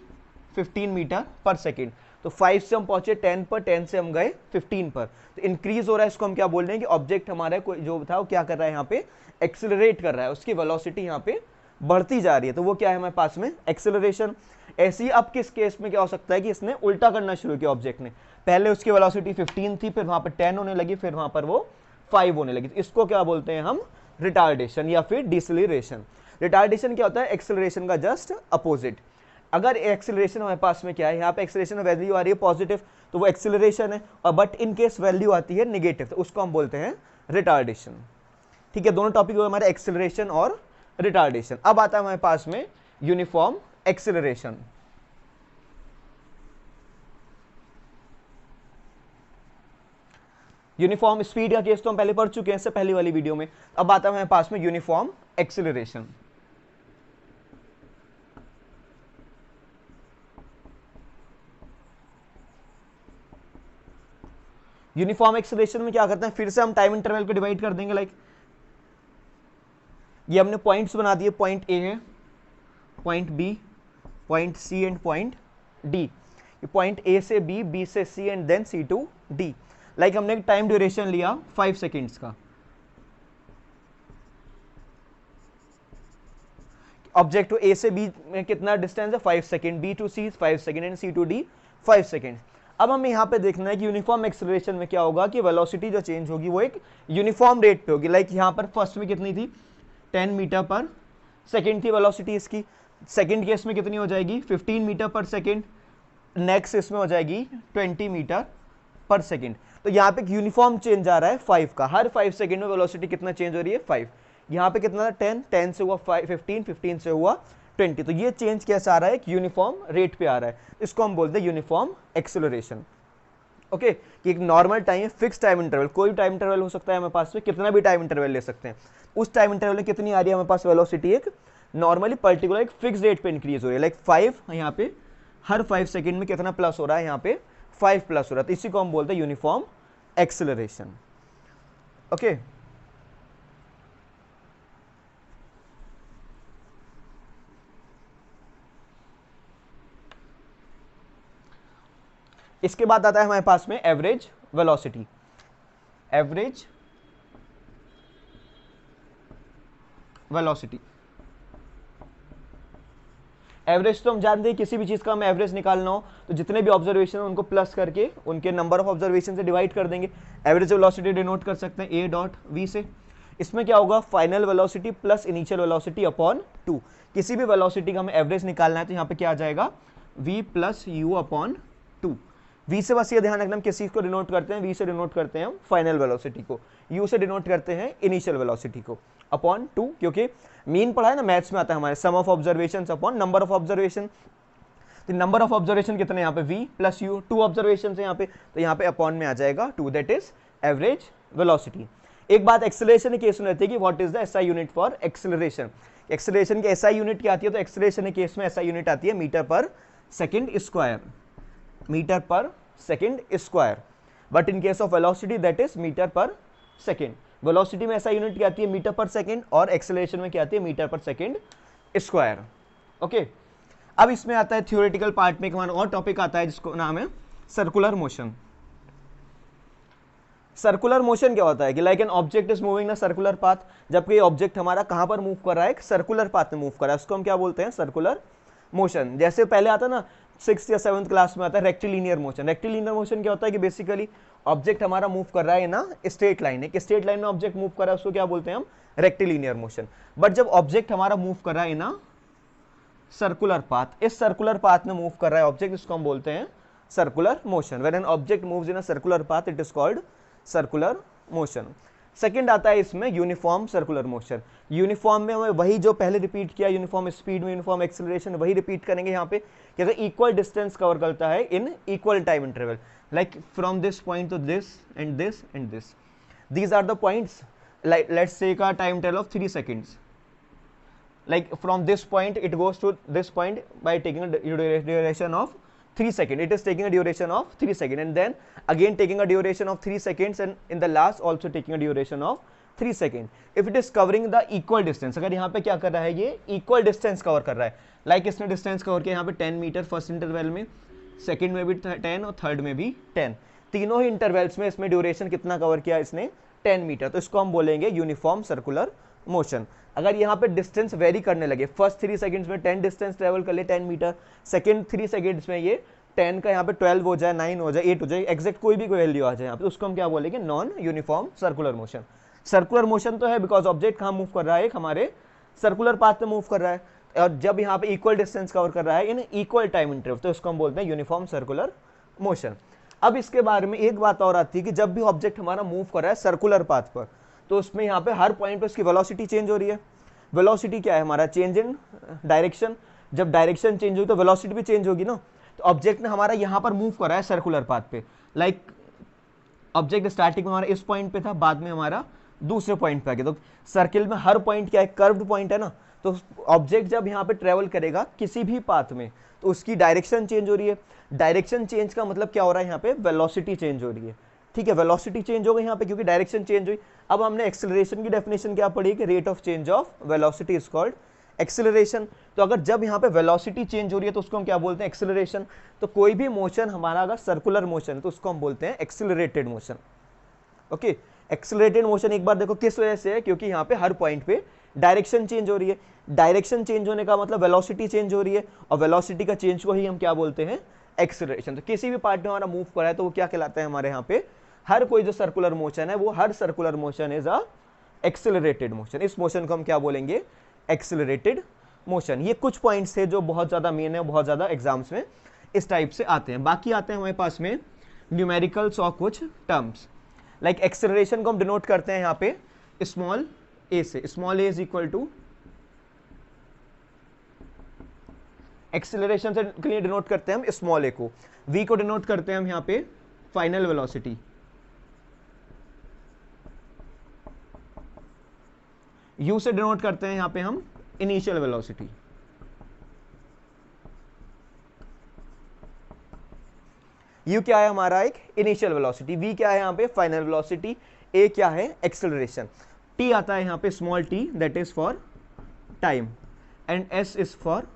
15 मीटर पर सेकेंड। तो 5 से हम पहुंचे 10 पर, 10 से हम गए 15 पर। तो इंक्रीज हो रहा है, इसको हम क्या बोल रहे हैं कि ऑब्जेक्ट हमारा कोई जो था वो क्या कर रहा है? यहाँ पे एक्सेलरेट कर रहा है, उसकी वेलोसिटी यहाँ पे बढ़ती जा रही है, तो वो क्या है हमारे पास में? एक्सेलरेशन। ऐसी अब किस केस में क्या हो सकता है कि इसने उल्टा करना शुरू किया ऑब्जेक्ट ने, पहले उसकी वेलोसिटी 15 थी, फिर वहां पर 10 होने लगी, फिर वहां पर वो 5 होने लगी। तो इसको क्या बोलते हैं हम? रिटार्डेशन या फिर डिसलेरेशन। रिटार्डेशन क्या होता है? एक्सेलरेशन का जस्ट अपोजिट। अगर एक्सेलरेशन हमारे पास में क्या है, यहाँ पे एक्सेलरेशन वैल्यू आ रही है पॉजिटिव, तो वो एक्सेलरेशन है, और बट इन केस वैल्यू आती है नेगेटिव, तो उसको हम बोलते हैं रिटार्डेशन। ठीक है, दोनों टॉपिक हुए हमारे एक्सेलरेशन और रिटार्डेशन। अब आता है हमारे पास में यूनिफॉर्म एक्सेलरेशन। यूनिफॉर्म स्पीड का केस तो हम पहले पढ़ चुके हैं इससे पहले वाली वीडियो में। अब आता है हमारे पास में यूनिफॉर्म एक्सेलरेशन। यूनिफॉर्म एक्सेलरेशन में क्या करते हैं? फिर से हम टाइम इंटरवल को डिवाइड कर देंगे। लाइक ये हमने पॉइंट्स बना दिए, पॉइंट ए है, point B, point C and point D. Point A से बी, बी से C and then C to D. Like हमने एक टाइम ड्यूरेशन लिया 5 सेकेंड्स का। ऑब्जेक्ट टू ए से बी में कितना डिस्टेंस है? 5 second. B to C 5 second and C to D 5 second. अब हमें यहाँ पे देखना है कि यूनिफॉर्म एक्सेलरेशन में क्या होगा कि वेलोसिटी जो चेंज होगी वो एक यूनिफॉर्म रेट पे होगी। लाइक यहाँ पर फर्स्ट में कितनी थी? 10 मीटर पर सेकेंड थी वेलोसिटी इसकी। सेकेंड केस में कितनी हो जाएगी? 15 मीटर पर सेकेंड। नेक्स्ट इसमें हो जाएगी 20 मीटर पर सेकेंड। तो यहाँ पे यूनिफॉर्म चेंज आ रहा है 5 का। हर 5 सेकेंड में वेलोसिटी कितना चेंज हो रही है? 5। यहाँ पे कितना था? 10, 10 से हुआ 15, 15 से हुआ 20। तो ये चेंज कैसा आ रहा है? एक यूनिफॉर्म रेट पे आ रहा है, इसको हम बोलते हैं यूनिफॉर्म एक्सेलरेशन। ओके, कि एक normal time, fix time interval, कोई टाइम इंटरवल हो सकता है हमारे पास में, कितना भी टाइम इंटरवल ले सकते हैं। उस टाइम इंटरवल में कितनी आ रही है हमारे पास वेलोसिटी? एक नॉर्मली पर्टिकुलर एक फिक्स रेट पे इंक्रीज हो रही है। लाइक 5 यहाँ पे हर 5 सेकेंड में कितना प्लस हो रहा है? यहाँ पे 5 प्लस हो रहा है। तो इसी को हम बोलते हैं यूनिफॉर्म एक्सेलरेशन। ओके, इसके बाद आता है हमारे पास में average velocity. Average velocity average तो हम जानते हैं किसी भी चीज़ का हम एवरेज निकालना हो तो जितने भी ऑब्जर्वेशन है उनको प्लस करके उनके नंबर ऑफ ऑब्जर्वेशन से डिवाइड कर देंगे। एवरेज वेलोसिटी डिनोट कर सकते हैं ए डॉट वी से। इसमें क्या होगा, final velocity plus initial velocity upon 2। किसी भी वेलोसिटी का हमें एवरेज निकालना है तो यहाँ पे क्या आ जाएगा, v plus you upon 2। v से बस ये ध्यान रखना हम किस चीज़ को डिनोट करते हैं, v से डिनोट करते हैं हम फाइनल वेलोसिटी को, u से डिनोट करते हैं इनिशियल वेलोसिटी को, अपॉन 2, क्योंकि मीन पढ़ा है ना मैथ्स में आता है हमारे, sum of observation upon number of observation. तो नंबर ऑफ ऑब्जर्वेशन कितने यहाँ पे, v प्लस यू, 2 ऑब्जर्वेशन है यहाँ पे, तो यहाँ पे अपॉन में आ जाएगा 2, दैट इज एवरेज वेलोसिटी। एक बात एक्सेलरेशन के केस में रहती है कि what is the SI unit for acceleration. Acceleration की एसआई यूनिट क्या आती है, तो एक्सेलरेशन के केस में एसआई यूनिट आती है metre per second square, metre per second square. But in case of velocity that is metre per second. Velocity में एसआई यूनिट क्या आती है, मीटर पर सेकंड, और एक्सेलरेशन में क्या आती है, metre per second square. Okay, अब इसमें आता है थ्योरेटिकल पार्ट में एक हमारा और टॉपिक आता है जिसको नाम है सर्कुलर मोशन। सर्कुलर मोशन क्या होता है कि like an object is moving ना सर्कुलर पाथ, जबकि ऑब्जेक्ट हमारा कहां पर मूव कर रहा है, सर्कुलर पाथ में मूव कर रहा है, उसको हम क्या बोलते हैं, सर्कुलर मोशन। जैसे पहले आता ना 6th या 7th क्लास में आता है रेक्टिलिनियर मोशन। रेक्टिलिनियर मोशन क्या होता है कि बेसिकली ऑब्जेक्ट हमारा मूव कर रहा है ना स्ट्रेट लाइन, एक स्ट्रेट लाइन में ऑब्जेक्ट मूव कर रहा है, उसको क्या बोलते हैं हम, रेक्टिलिनियर मोशन। बट जब ऑब्जेक्ट हमारा मूव कर रहा है ना सर्कुलर पाथ, इस सर्कुलर पाथ में मूव कर रहा है ऑब्जेक्ट, इसको हम बोलते हैं circular motion. When an object moves in a circular path it is called circular motion. Second आता है इसमें यूनिफॉर्म सर्कुलर मोशन। यूनिफॉर्म में हमें वही जो पहले रिपीट किया, यूनिफॉर्म स्पीड में यूनिफॉर्म एक्सेलरेशन, वही रिपीट करेंगे यहाँ पे कि अगर इक्वल डिस्टेंस कवर करता है in equal time interval, like from this point to this end this end this, these are the points, like let's take a time interval of 3 seconds, like from this point it goes to this point by taking a duration of 3 seconds, it is taking a duration of 3 seconds, and then again taking a duration of 3 seconds, and in the last also taking a duration of 3 seconds. if it is covering the equal distance, अगर यहाँ पे क्या कर रहा है, ये equal distance cover कर रहा है, like इसने distance cover किया यहाँ पे 10 मीटर फर्स्ट इंटरवल में, सेकंड में भी 10 और थर्ड में भी 10, तीनों ही इंटरवल्स में इसमें ड्यूरेशन कितना कवर किया इसने, 10 मीटर, तो इसको हम बोलेंगे यूनिफॉर्म सर्कुलर मोशन। अगर यहाँ पे डिस्टेंस वेरी करने लगे, फर्स्ट 3 सेकंड्स में 10 डिस्टेंस ट्रेवल कर ले 10 मीटर, सेकंड 3 सेकंड्स में ये 10 का यहाँ पे 12 हो जाए, 9 हो जाए, 8 हो जाए, एग्जैक्ट कोई भी वैल्यू आ जाए यहाँ पे, उसको हम क्या बोलेंगे, non uniform circular motion. Circular motion तो है बिकॉज ऑब्जेक्ट कहाँ मूव कर रहा है, हमारे सर्कुलर पाथ में मूव कर रहा है, और जब यहाँ पे इक्वल डिस्टेंस कवर कर रहा है इन इक्वल टाइम इंटरवल, तो इसको हम बोलते हैं यूनिफॉर्म सर्कुलर मोशन। अब इसके बारे में एक बात और आती है कि जब भी ऑब्जेक्ट हमारा मूव कर रहा है सर्कुलर पाथ पर, तो उसमें यहाँ पे हर पॉइंट पर उसकी वेलोसिटी चेंज हो रही है। वेलोसिटी क्या है हमारा, चेंज इन डायरेक्शन, जब डायरेक्शन चेंज होगी तो वेलोसिटी भी चेंज होगी ना। तो ऑब्जेक्ट ने हमारा यहाँ पर मूव कर रहा है सर्कुलर पाथ पे, लाइक ऑब्जेक्ट स्टार्टिंग में हमारा इस पॉइंट पे था, बाद में हमारा दूसरे पॉइंट पे आ गया, तो सर्किल में हर पॉइंट क्या है, कर्व्ड पॉइंट है ना। तो ऑब्जेक्ट जब यहाँ पे ट्रेवल करेगा किसी भी पाथ में तो उसकी डायरेक्शन चेंज हो रही है। डायरेक्शन चेंज का मतलब क्या हो रहा है, यहाँ पे वेलोसिटी चेंज हो रही है, ठीक है, वेलोसिटी चेंज हो गई यहाँ पे क्योंकि डायरेक्शन चेंज हुई। अब हमने एक्सेलरेशन की डेफिनेशन क्या पढ़ी कि rate of change of velocity is called acceleration. तो अगर जब यहाँ पे वेलोसिटी चेंज हो रही है तो उसको हम क्या बोलते हैं, एक्सेलरेशन। तो कोई भी मोशन हमारा अगर सर्कुलर मोशन है तो उसको हम बोलते हैं accelerated motion. Okay, accelerated motion एक बार देखो किस वजह से है, क्योंकि यहाँ पे हर पॉइंट पे डायरेक्शन चेंज हो रही है। डायरेक्शन चेंज होने का मतलब वेलोसिटी चेंज हो रही है, और वेलोसिटी का चेंज को ही हम क्या बोलते हैं, एक्सेलरेशन। तो किसी भी पार्ट में हमारा मूव कर रहा है तो वो क्या कहलाता है, हमारे यहाँ पे हर कोई जो सर्कुलर मोशन है वो हर circular motion is a accelerated motion. इस मोशन को हम क्या बोलेंगे, एक्सेलरेटेड मोशन। ये कुछ पॉइंट्स थे जो बहुत ज्यादा मेन है, बहुत ज्यादा एग्जाम्स में इस टाइप से आते हैं। बाकी आते हैं हमारे पास में न्यूमेरिकल्स और कुछ टर्म्स, लाइक एक्सेलरेशन को हम डिनोट करते हैं यहाँ पे स्मॉल ए से, small a is equal to, acceleration से के लिए डिनोट करते हैं हम स्मॉल ए को। v को डिनोट करते हैं हम यहाँ पे फाइनल वेलोसिटी, u से डिनोट करते हैं यहाँ पे हम इनिशियल वेलोसिटी, u क्या है हमारा एक इनिशियल वेलोसिटी, v क्या है यहाँ पे फाइनल वेलोसिटी, a क्या है एक्सेलरेशन, t आता है यहाँ पे small t that is for time, and s is for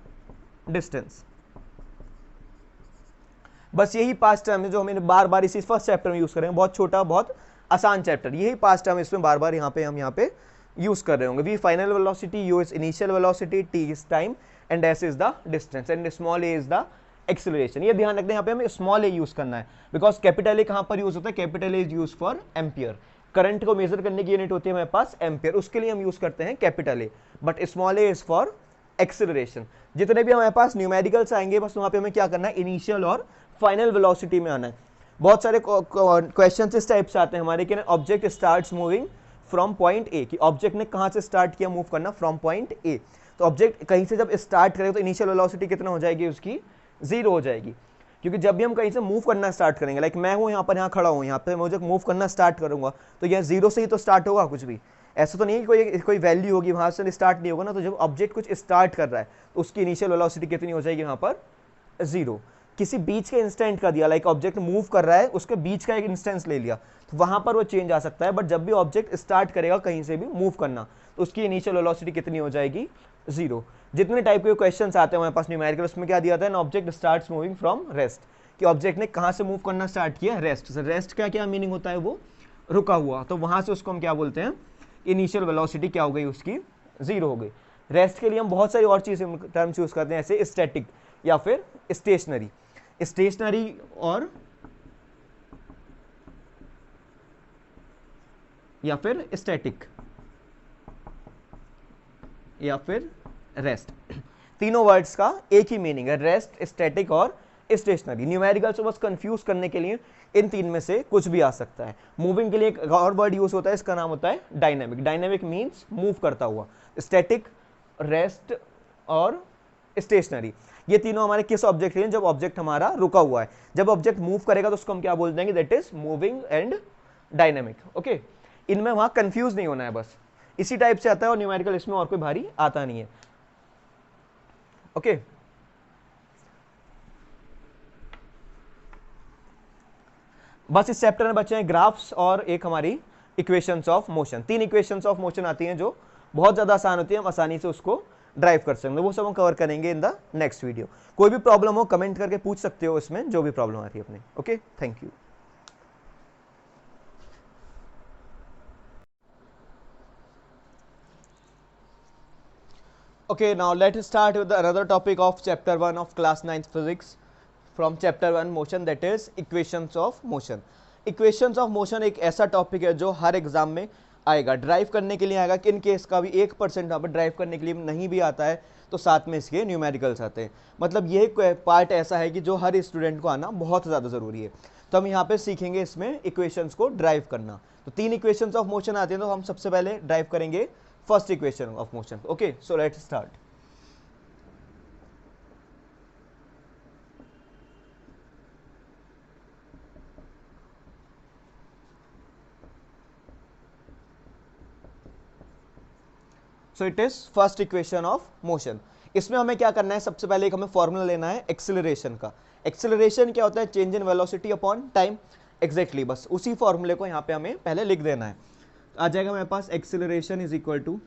distance. बस यही 5 टर्म है जो हमें बार बार इसी फर्स्ट चैप्टर में यूज करेंगे, बहुत छोटा बहुत आसान चैप्टर, यही 5 टर्म इसमें बार बार हम यहाँ पे यूज कर रहे होंगे। v final velocity, u is initial velocity, t is time, and S is the distance and small a is the acceleration. ये ध्यान रखना है, यहाँ पे हमें स्मॉल ए यूज करना है, बिकॉज कैपिटल ए कहाँ पर यूज होता है, capital A is use for ampere. Current को मेजर करने की यूनिट होती है हमारे पास एम्पियर, उसके लिए हम यूज करते हैं capital A, but small a is for acceleration. जितने भी हमारे पास न्यूमेरिकल्स आएंगे बस वहां पे हमें क्या करना है, इनिशियल और फाइनल वेलोसिटी में आना है। बहुत सारे क्वेश्चन इस टाइप से आते हैं हमारे कि object starts moving from point ए, कि ऑब्जेक्ट ने कहां से स्टार्ट किया मूव करना, फ्रॉम पॉइंट ए। तो ऑब्जेक्ट कहीं से जब स्टार्ट करेगा तो इनिशियल वेलोसिटी कितना हो जाएगी उसकी, 0 हो जाएगी, क्योंकि जब भी हम कहीं से मूव करना स्टार्ट करेंगे, लाइक मैं हूं यहाँ खड़ा हूं, यहाँ पे मुझे मूव करना स्टार्ट करूंगा तो यह 0 से ही तो स्टार्ट होगा, कुछ भी ऐसा तो नहीं कि कोई वैल्यू होगी वहां से स्टार्ट नहीं होगा ना। तो जब ऑब्जेक्ट कुछ स्टार्ट कर रहा है तो उसकी इनिशियल वेलोसिटी कितनी हो जाएगी वहां पर, 0। किसी बीच के इंस्टेंट का दिया, लाइक ऑब्जेक्ट मूव कर रहा है उसके बीच का एक इंस्टेंस ले लिया, तो वहां पर वो चेंज आ सकता है, बट जब भी ऑब्जेक्ट स्टार्ट करेगा कहीं से भी मूव करना तो उसकी इनिशियल वेलोसिटी कितनी हो जाएगी, 0। जितने टाइप के क्वेश्चंस आते हैं हमारे पास न्यूमेरिकल, उसमें क्या दिया था, an object starts moving from rest, कि ऑब्जेक्ट ने कहां से मूव करना स्टार्ट किया, रेस्ट से। रेस्ट का क्या मीनिंग होता है, वो रुका हुआ, तो वहां से उसको हम क्या बोलते हैं, इनिशियल वेलोसिटी क्या हो गई उसकी, 0 हो गई। रेस्ट के लिए हम बहुत सारी और चीजें टर्म्स यूज करते हैं, ऐसे स्टैटिक या फिर स्टेशनरी। स्टेशनरी और या फिर स्टैटिक या फिर रेस्ट, तीनों वर्ड्स का एक ही मीनिंग है, रेस्ट, स्टैटिक और स्टेशनरी। न्यूमेरिकल से बस कंफ्यूज करने के लिए इन तीन में से कुछ भी आ सकता है। मूविंग के लिए एक और वर्ड यूज होता है, इसका नाम होता है डायनेमिक। डायनेमिक मीन्स मूव करता हुआ। स्टैटिक, रेस्ट और स्टेशनरी, ये तीनों हमारे किस ऑब्जेक्ट के लिए, जब ऑब्जेक्ट हमारा रुका हुआ है। जब ऑब्जेक्ट मूव करेगा तो उसको हम क्या बोल देंगे, that is moving and dynamic. Okay, इनमें वहां कंफ्यूज नहीं होना है, बस इसी टाइप से आता है, और न्यूमेरिकल इसमें और कोई भारी आता नहीं है। ओके, बस इस चैप्टर में बचे हैं ग्राफ्स और एक हमारी equations of motion. 3 equations of motion आती हैं जो बहुत ज्यादा आसान होती है, हम आसानी से उसको ड्राइव कर सकते हैं, वो सब हम कवर करेंगे इन द नेक्स्ट वीडियो। कोई भी प्रॉब्लम हो कमेंट करके पूछ सकते हो, इसमें जो भी प्रॉब्लम आ रही है अपने। Okay, thank you. Okay, now let us start with another topic of chapter 1 of class 9th physics from chapter 1 motion, that is equations of motion. Equations of motion एक ऐसा टॉपिक है जो हर एग्जाम में आएगा, drive करने के लिए आएगा। कि इन केस का भी 1% यहाँ पर ड्राइव करने के लिए नहीं भी आता है तो साथ में इसके न्यूमेरिकल्स आते हैं। मतलब ये पार्ट ऐसा है कि जो हर स्टूडेंट को आना बहुत ज़्यादा ज़रूरी है। तो हम यहाँ पे सीखेंगे इसमें इक्वेशंस को ड्राइव करना। तो 3 इक्वेशंस ऑफ मोशन आते हैं, तो हम सबसे पहले ड्राइव करेंगे first equation of motion. Okay, so let's start. So it is first equation of motion. इसमें हमें क्या करना है, सबसे पहले एक हमें फॉर्मूला लेना है एक्सेलरेशन का। एक्सेलरेशन क्या होता है, change in velocity upon time. Exactly बस उसी फॉर्मूले को यहाँ पे हमें पहले लिख देना है। आ जाएगा मेरे पास एक्सेलरेशन इज इक्वल टू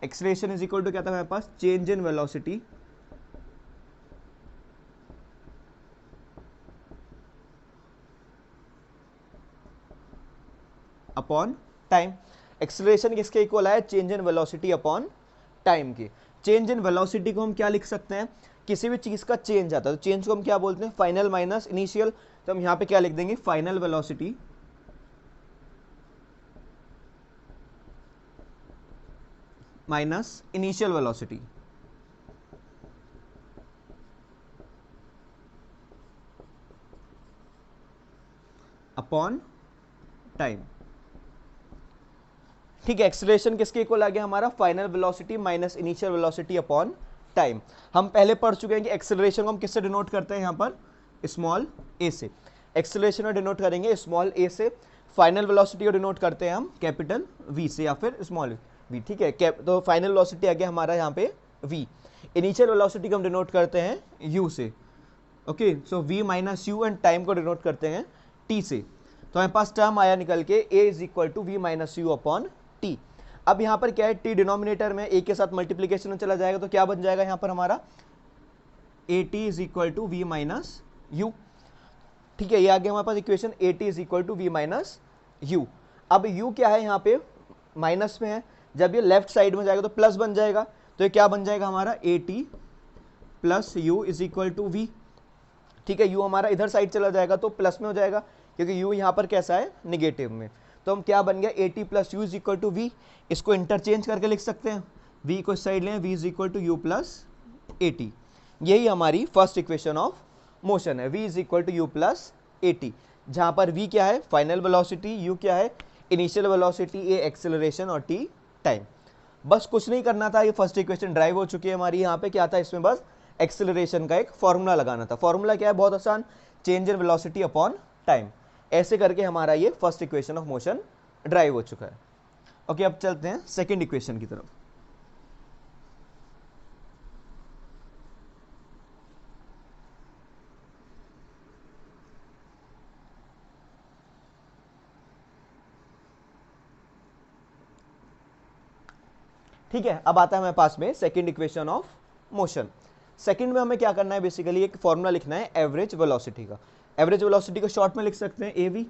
क्या था मेरे पास, change in velocity upon time. Acceleration किसके इक्वल है, change in velocity upon time की। चेंज इन वेलोसिटी को हम क्या लिख सकते हैं, किसी भी चीज का चेंज आता है तो चेंज को हम क्या बोलते हैं, फाइनल माइनस इनिशियल। तो हम यहाँ पे क्या लिख देंगे, final velocity minus initial velocity upon time. ठीक है, एक्सेलरेशन किसके इक्वल आ गया हमारा, final velocity minus initial velocity upon time. हम पहले पढ़ चुके हैं कि एक्सेलरेशन को हम किससे डिनोट करते हैं, यहाँ पर स्मॉल ए से। एक्सेलरेशन को डिनोट करेंगे स्मॉल ए से। फाइनल वेलोसिटी को डिनोट करते हैं हम कैपिटल वी से या फिर स्मॉल वी। ठीक है, तो फाइनल वेलोसिटी आ गया हमारा यहाँ पे वी। इनिशियल वेलोसिटी को हम डिनोट करते हैं यू से। Okay, so v minus u, and time को डिनोट करते हैं टी से। तो हमारे पास टर्म आया निकल के A is equal to we minus you upon T. अब यहाँ पर क्या है, टी डिनोमिनेटर में ए के साथ मल्टीप्लीकेशन में चला जाएगा, तो क्या बन जाएगा यहाँ पर हमारा ए T is equal to we minus U. ठीक है, ये आ गया हमारे पास equation, A T is equal to we minus U. अब यू क्या है, यहाँ पे माइनस में है, जब ये लेफ्ट साइड में जाएगा तो प्लस बन जाएगा, तो ये क्या बन जाएगा हमारा ए t plus u is equal to v. ठीक है, u हमारा इधर साइड चला जाएगा तो प्लस में हो जाएगा, क्योंकि u यहाँ पर कैसा है, निगेटिव में। तो हम क्या बन गया, a t plus u is equal to v. इसको इंटरचेंज करके लिख सकते हैं, v को इस साइड लें, v is equal to u plus a t. यही हमारी फर्स्ट इक्वेशन ऑफ मोशन है, v is equal to u plus a t, जहाँ पर v क्या है, फाइनल वेलोसिटी, u क्या है, इनिशियल वेलोसिटी, a एक्सेलरेशन और t टाइम। बस कुछ नहीं करना था, ये फर्स्ट इक्वेशन ड्राइव हो चुकी है हमारी। यहाँ पे क्या था, इसमें बस एक्सेलरेशन का एक फॉर्मूला लगाना था। फॉर्मूला क्या है, बहुत आसान, change in velocity upon time. ऐसे करके हमारा ये first equation of motion drive हो चुका है। ओके, अब चलते हैं सेकेंड इक्वेशन की तरफ। ठीक है, अब आता है हमारे पास में second equation of motion. Second में हमें क्या करना है, बेसिकली एक फॉर्मूला लिखना है एवरेज वेलोसिटी का। एवरेज वेलोसिटी को शॉर्ट में लिख सकते हैं ए वी।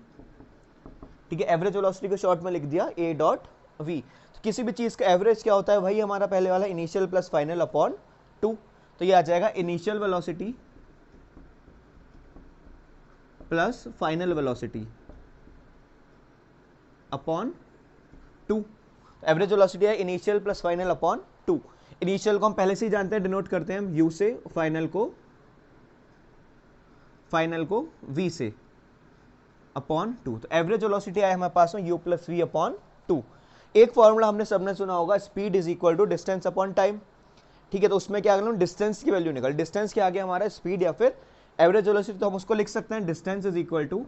ठीक है, एवरेज वेलोसिटी को शॉर्ट में लिख दिया ए डॉट वी। तो किसी भी चीज का एवरेज क्या होता है, वही हमारा पहले वाला इनिशियल प्लस फाइनल अपॉन 2। तो ये आ जाएगा initial velocity plus final velocity upon 2। Average velocity है initial plus final upon 2। Initial को हम पहले से ही जानते हैं, डिनोट करते हैं हम u से, फाइनल को v से अपॉन 2। तो एवरेज वेलोसिटी आया हमारे पास में u प्लस वी अपॉन 2। एक फॉर्मूला हमने सबने सुना होगा, speed is equal to distance upon time. ठीक है, तो उसमें क्या करूँ, डिस्टेंस की वैल्यू निकल, डिस्टेंस क्या आ गया हमारा, स्पीड या फिर एवरेज वेलोसिटी। तो हम उसको लिख सकते हैं distance is equal to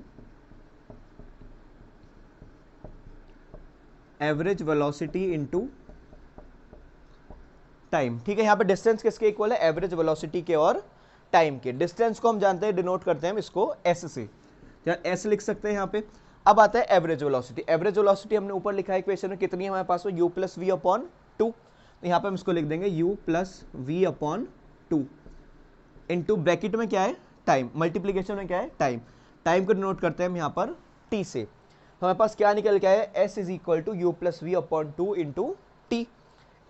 average velocity into time. ठीक है, यहाँ पे डिस्टेंस किसके इक्वल है, एवरेज वेलोसिटी के और टाइम के। डिस्टेंस को हम जानते हैं, डिनोट करते हैं हम इसको s से, एस लिख सकते हैं यहाँ पे। अब आता है एवरेज वेलोसिटी। एवरेज वेलोसिटी हमने ऊपर लिखा है इक्वेशन में, कितनी है हमारे पास में, u प्लस वी अपॉन 2। तो यहाँ पे हम इसको लिख देंगे u plus v upon 2 into bracket में क्या है, टाइम, मल्टीप्लीकेशन में क्या है, टाइम। टाइम को डिनोट करते हैं हम यहाँ पर t से। हमारे पास क्या निकल के आया, s is equal to u plus v upon 2 into t.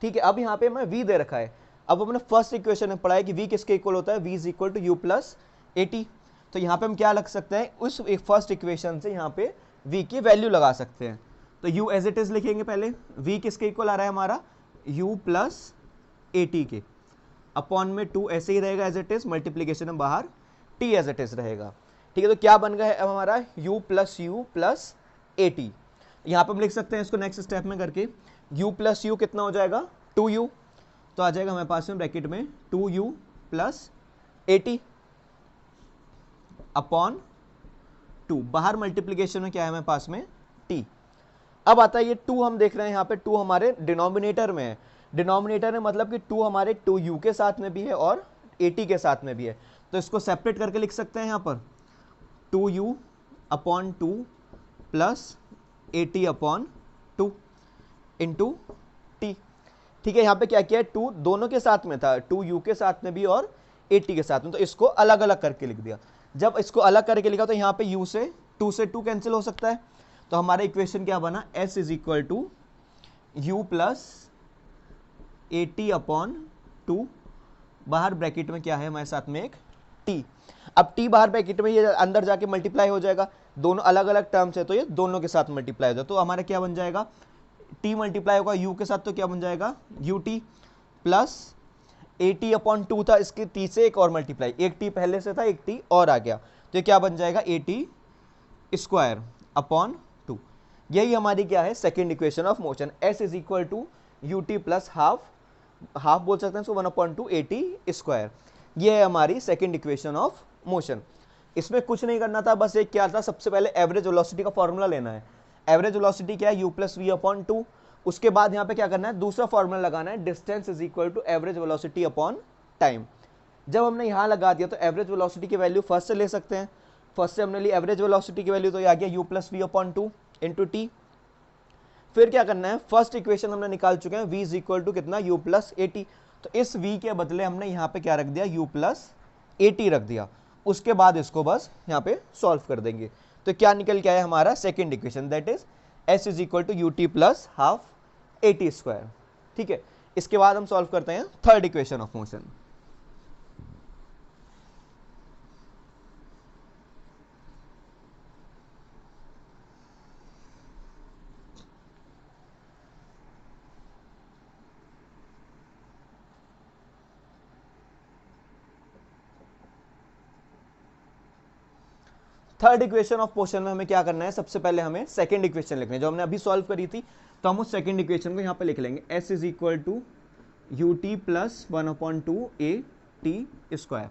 ठीक है, अब यहाँ पे हमें v दे रखा है। अब हमने फर्स्ट इक्वेशन में पढ़ा है कि v किसके इक्वल होता है, v is equal to u plus a t. तो यहाँ पे हम क्या लग सकते हैं, उस एक फर्स्ट इक्वेशन से यहाँ पे v की वैल्यू लगा सकते हैं। तो u एज इट इज लिखेंगे पहले, v किसके इक्वल आ रहा है हमारा, u प्लस ए टी के, अपॉन में 2 ऐसे ही रहेगा एज इट इज, मल्टीप्लीकेशन में बाहर t एज इट इज रहेगा। ठीक है, तो क्या बन गया है हमारा, u प्लस ए टी। यहाँ पे हम लिख सकते हैं इसको नेक्स्ट स्टेप में करके, u प्लस यू कितना हो जाएगा, 2u। तो आ जाएगा हमारे पास में ब्रैकेट में 2u plus a T upon 2, बाहर मल्टीप्लीकेशन में क्या है हमारे पास में, t। अब आता है ये 2, हम देख रहे हैं यहाँ पे 2 हमारे डिनोमिनेटर में है। डिनोमिनेटर में मतलब कि 2 हमारे 2u के साथ में भी है और 80 के साथ में भी है। तो इसको सेपरेट करके लिख सकते हैं यहाँ पर 2u upon 2 plus 80 upon 2 into t. ठीक है, यहाँ पे क्या किया है, 2 दोनों के साथ में था, 2u के साथ में भी और 80 के साथ में, तो इसको अलग अलग करके लिख दिया। जब इसको अलग करके लिखा तो यहाँ पे u से 2 कैंसिल हो सकता है। तो हमारा इक्वेशन क्या बना, s is equal to u plus 80 upon 2, बाहर ब्रैकेट में क्या है हमारे साथ में एक t। अब t बाहर ब्रैकेट में, ये अंदर जाके मल्टीप्लाई हो जाएगा, दोनों अलग अलग टर्म्स है तो ये दोनों के साथ मल्टीप्लाई हो जाएगा। तो हमारा क्या बन जाएगा, t मल्टीप्लाई होगा u के साथ तो क्या बन जाएगा, ut प्लस 80 अपॉन 2 था, इसके t से एक और मल्टीप्लाई, एक t पहले से था, एक t और आ गया, तो ये क्या बन जाएगा 80 स्क्वायर अपॉन 2। यही हमारी क्या है, second equation of motion. s is equal to u t plus half बोल सकते हैं इसको, 1/2 80 स्क्वायर। ये है हमारी सेकेंड इक्वेशन ऑफ मोशन। इसमें कुछ नहीं करना था, बस एक क्या था, सबसे पहले एवरेज वेलोसिटी का फॉर्मूला लेना है। एवरेज वेलोसिटी क्या है, u प्लस वी अपॉन 2। उसके बाद यहाँ पे क्या करना है, दूसरा फॉर्मूला लगाना है, distance is equal to average velocity upon time. जब हमने यहाँ लगा दिया तो एवरेज वेलोसिटी की वैल्यू फर्स्ट से ले सकते हैं। फर्स्ट से हमने ली एवरेज वेलोसिटी की वैल्यू, तो ये आ गया u plus v upon 2 into t. फिर क्या करना है, फर्स्ट इक्वेशन हमने निकाल चुके हैं, v इज इक्वल टू कितना, u प्लस ए टी। तो इस v के बदले हमने यहाँ पे क्या रख दिया, u प्लस ए टी रख दिया। उसके बाद इसको बस यहाँ पे सॉल्व कर देंगे। तो क्या निकल के आया हमारा second equation, that is s is equal to u t plus half AT square. ठीक है, इसके बाद हम सॉल्व करते हैं third equation of motion. Third equation of motion में हमें क्या करना है, सबसे पहले हमें सेकंड इक्वेशन लिखनी है जो हमने अभी सॉल्व करी थी। तो हम उस सेकंड इक्वेशन को यहाँ पे लिख लेंगे, s is equal to u t plus 1/2 AT square.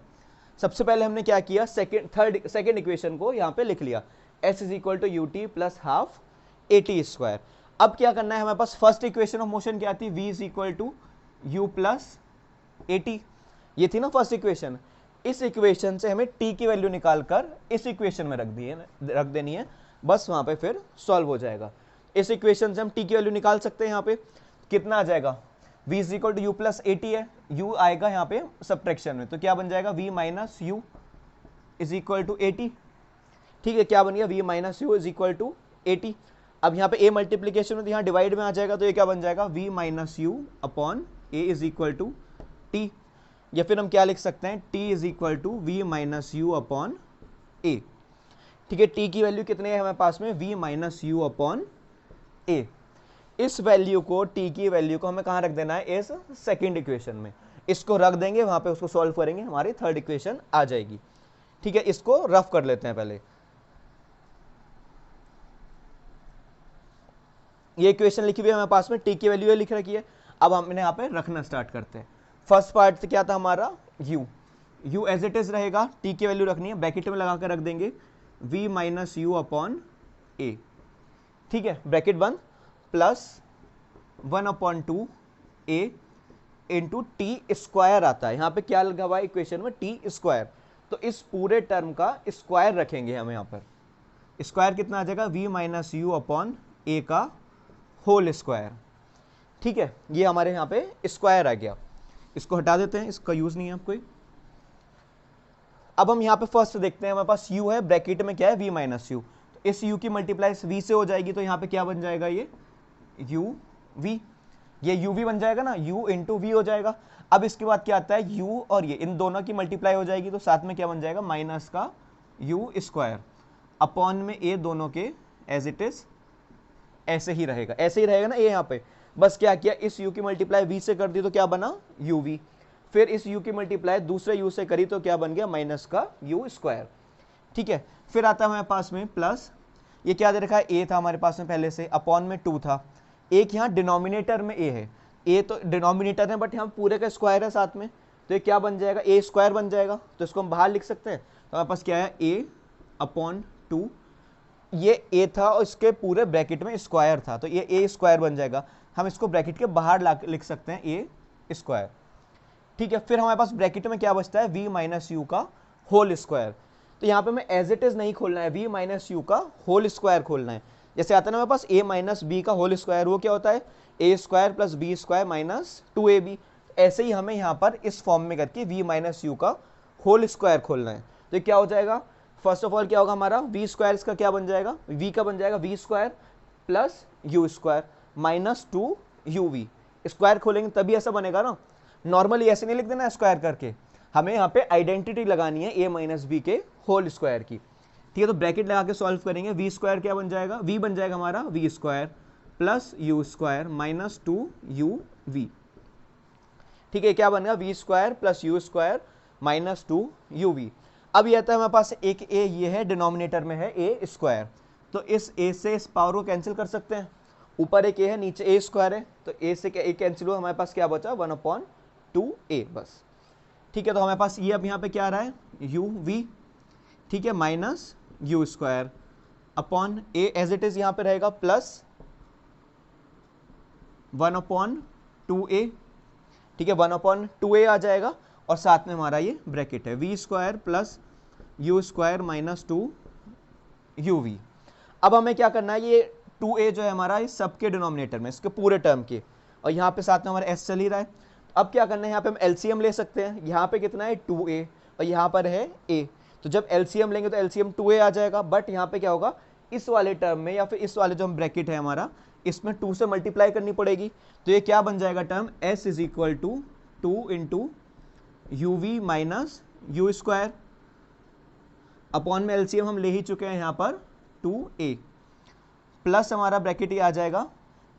सबसे पहले हमने क्या किया, सेकंड इक्वेशन को यहाँ पे लिख लिया, s is equal to u t plus half AT square. अब क्या करना है, हमारे पास फर्स्ट इक्वेशन ऑफ मोशन क्या थी, v is equal to u plus AT, ये थी ना फर्स्ट इक्वेशन। इस इक्वेशन से हमें t की वैल्यू निकालकर इस इक्वेशन में रख देनी है, बस वहां पे फिर सॉल्व हो जाएगा। इस इक्वेशन से हम t की वैल्यू निकाल सकते हैं। यहाँ पे कितना आ जाएगा, v is equal to u plus AT है, u आएगा यहाँ पे सब्ट्रैक्शन में, तो क्या बन जाएगा v minus u is equal to AT। ठीक है, क्या बन गया, v minus u is equal to AT। अब यहाँ पे a मल्टीप्लीकेशन में, तो यहाँ डिवाइड में आ जाएगा, तो ये क्या बन जाएगा, v minus you upon a is equal to t। या फिर हम क्या लिख सकते हैं, t is equal to we minus you upon A. ठीक है, t की वैल्यू कितनी है हमारे पास में, v माइनस यू अपॉन ए। इस वैल्यू को, t की वैल्यू को हमें कहाँ रख देना है, इस सेकंड इक्वेशन में। इसको रख देंगे वहां पे, उसको सॉल्व करेंगे, हमारी थर्ड इक्वेशन आ जाएगी। ठीक है, इसको रफ कर लेते हैं पहले। ये इक्वेशन लिखी हुई है हमारे पास में, t की वैल्यू लिख रखी है। अब हमने यहाँ पे रखना स्टार्ट करते हैं। फर्स्ट पार्ट क्या था हमारा, u एज इट इज रहेगा, t की वैल्यू रखनी है, ब्रैकेट में लगा कर रख देंगे v minus you upon A. ठीक है, ब्रैकेट बंद, plus 1/2 a into T square आता है। यहाँ पे क्या लगा हुआ है इक्वेशन में, टी स्क्वायर, तो इस पूरे टर्म का स्क्वायर रखेंगे हम यहाँ पर। स्क्वायर कितना आ जाएगा, v माइनस यू अपॉन ए का होल स्क्वायर। ठीक है, ये हमारे यहाँ पे स्क्वायर आ गया, इसको हटा देते हैं, इसका यूज नहीं है आपको। अब हम यहाँ पे फर्स्ट देखते हैं, हमारे पास u है, ब्रैकेट में क्या है, v माइनस यू, तो इस u की मल्टीप्लाई v से हो जाएगी, तो यहाँ पे क्या बन जाएगा, ये uv, ये uv बन जाएगा ना, u इंटू वी हो जाएगा। अब इसके बाद क्या आता है, u और ये इन दोनों की मल्टीप्लाई हो जाएगी, तो साथ में क्या बन जाएगा, माइनस का u स्क्वायर अपॉन में a, दोनों के एज इट इज ऐसे ही रहेगा, ऐसे ही रहेगा ना ये यहाँ पे। बस क्या किया, इस u की मल्टीप्लाई v से कर दी तो क्या बना, uv, फिर इस u की मल्टीप्लाई दूसरे u से करी तो क्या बन गया, माइनस का u स्क्वायर। ठीक है, फिर आता है हमारे पास में प्लस, ये क्या दे रखा है, a था हमारे पास में पहले से, अपॉन में 2 था, एक यहाँ डिनोमिनेटर में a है, a तो डिनोमिनेटर है बट यहाँ पूरे का स्क्वायर है साथ में, तो ये क्या बन जाएगा, a स्क्वायर बन जाएगा, तो इसको हम बाहर लिख सकते हैं। तो हमारे पास क्या है, a अपॉन 2, ये a था और इसके पूरे ब्रैकेट में स्क्वायर था, तो ये a स्क्वायर बन जाएगा। हम इसको ब्रैकेट के बाहर लिख सकते हैं a स्क्वायर। ठीक है, फिर हमारे पास ब्रैकेट में क्या बचता है, v माइनस यू का होल स्क्वायर। तो यहाँ पे हमें एज इट इज नहीं खोलना है, v माइनस यू का होल स्क्वायर खोलना है। जैसे आता है ना हमारे पास a माइनस बी का होल स्क्वायर, वो क्या होता है, a square plus B square minus 2ab। ऐसे ही हमें यहाँ पर इस फॉर्म में करके v माइनस यू का होल स्क्वायर खोलना है। तो क्या हो जाएगा, फर्स्ट ऑफ ऑल क्या होगा हमारा, v स्क्वायर इसका क्या बन जाएगा, v का बन जाएगा v square plus u square minus 2uv। Square खोलेंगे तभी ऐसा बनेगा ना, नॉर्मली ऐसे नहीं लिख देना स्क्वायर करके, हमें यहाँ पे आइडेंटिटी लगानी है a माइनस बी के होल स्क्वायर की। ठीक है, तो ब्रैकेट लगा के सॉल्व करेंगे, v स्क्वायर क्या बन जाएगा, v बन जाएगा हमारा v square plus u square minus 2uv। ठीक है, क्या बनेगा, v square plus u square minus 2uv। अब ये आता है हमारे पास एक a, ये है डिनोमिनेटर में है a स्क्वायर, तो इस a से इस पावर को कैंसिल कर सकते हैं, ऊपर एक a है नीचे a स्क्वायर है, तो a से a कैंसिल हुआ, हमारे पास क्या बचा, 1/2a बस। ठीक है, तो हमारे पास ये अब यहाँ पे क्या आ रहा है, uv, ठीक है, minus u square upon a as it is यहाँ पे रहेगा प्लस 1/2a। ठीक है, 1/2a आ जाएगा, और साथ में हमारा ये ब्रैकेट है v square plus u square minus 2uv। अब हमें क्या करना है, ये 2a जो है हमारा इस सबके डिनोमिनेटर में, इसके पूरे टर्म के, और यहाँ पे साथ में हमारा s चल ही रहा है। अब क्या करना है, यहाँ पे हम एलसीएम ले सकते हैं, यहाँ पे कितना है 2a और यहाँ पर है a, तो जब एलसीएम लेंगे तो एलसीएम 2a आ जाएगा, बट यहाँ पे क्या होगा, इस वाले टर्म में या फिर इस वाले जो हम ब्रैकेट है हमारा, इसमें 2 से मल्टीप्लाई करनी पड़ेगी। तो ये क्या बन जाएगा term, s is equal to 2 into u v minus u square, upon में एलसीएम हम ले ही चुके हैं यहाँ पर 2a, प्लस हमारा ब्रैकेट ये आ जाएगा,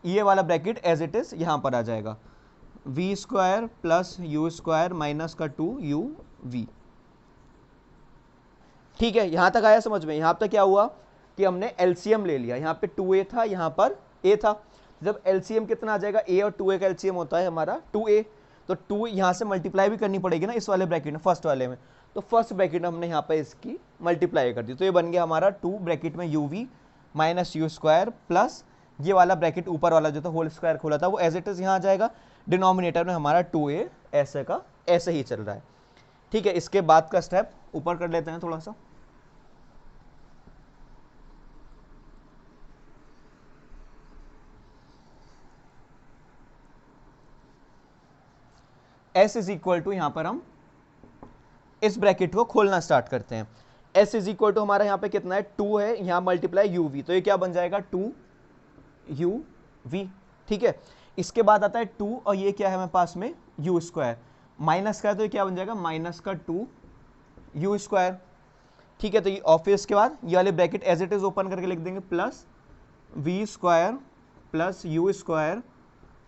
ये वाला ब्रैकेट एज इट इज यहाँ पर आ जाएगा, v square plus u square minus का 2uv। ठीक है, यहां तक आया समझ में। यहां तक क्या हुआ कि हमने एलसीएम ले लिया, यहाँ पे 2a था, यहाँ पर a था। जब एलसीएम कितना आ जाएगा, a और 2a का एलसीएम होता है हमारा 2a, तो 2 यहाँ से मल्टीप्लाई भी करनी पड़ेगी ना इस वाले ब्रैकेट में, फर्स्ट वाले में। तो फर्स्ट ब्रैकेट में हमने यहाँ पे इसकी मल्टीप्लाई कर दी, तो ये बन गया हमारा 2 ब्रैकेट में uv minus u square plus ये वाला ब्रैकेट ऊपर वाला जो था होल स्क्वायर खोला था वो एज इट इज यहाँ आ जाएगा। डिनोमिनेटर में हमारा 2a ऐसे का ऐसे ही चल रहा है। ठीक है, इसके बाद का स्टेप ऊपर कर लेते हैं थोड़ा सा। s इज इक्वल टू, यहां पर हम इस ब्रैकेट को खोलना स्टार्ट करते हैं। s इज इक्वल टू हमारा यहाँ पे कितना है, 2 है, यहाँ मल्टीप्लाई uv, तो ये क्या बन जाएगा 2uv। ठीक है, इसके बाद आता है 2 और ये क्या है हमारे पास में u स्क्वायर, माइनस का है तो ये क्या बन जाएगा माइनस का 2u स्क्वायर। ठीक है, तो ये ऑफिस के बाद ये वाले bracket as it is open करके लिख देंगे, plus v square plus u square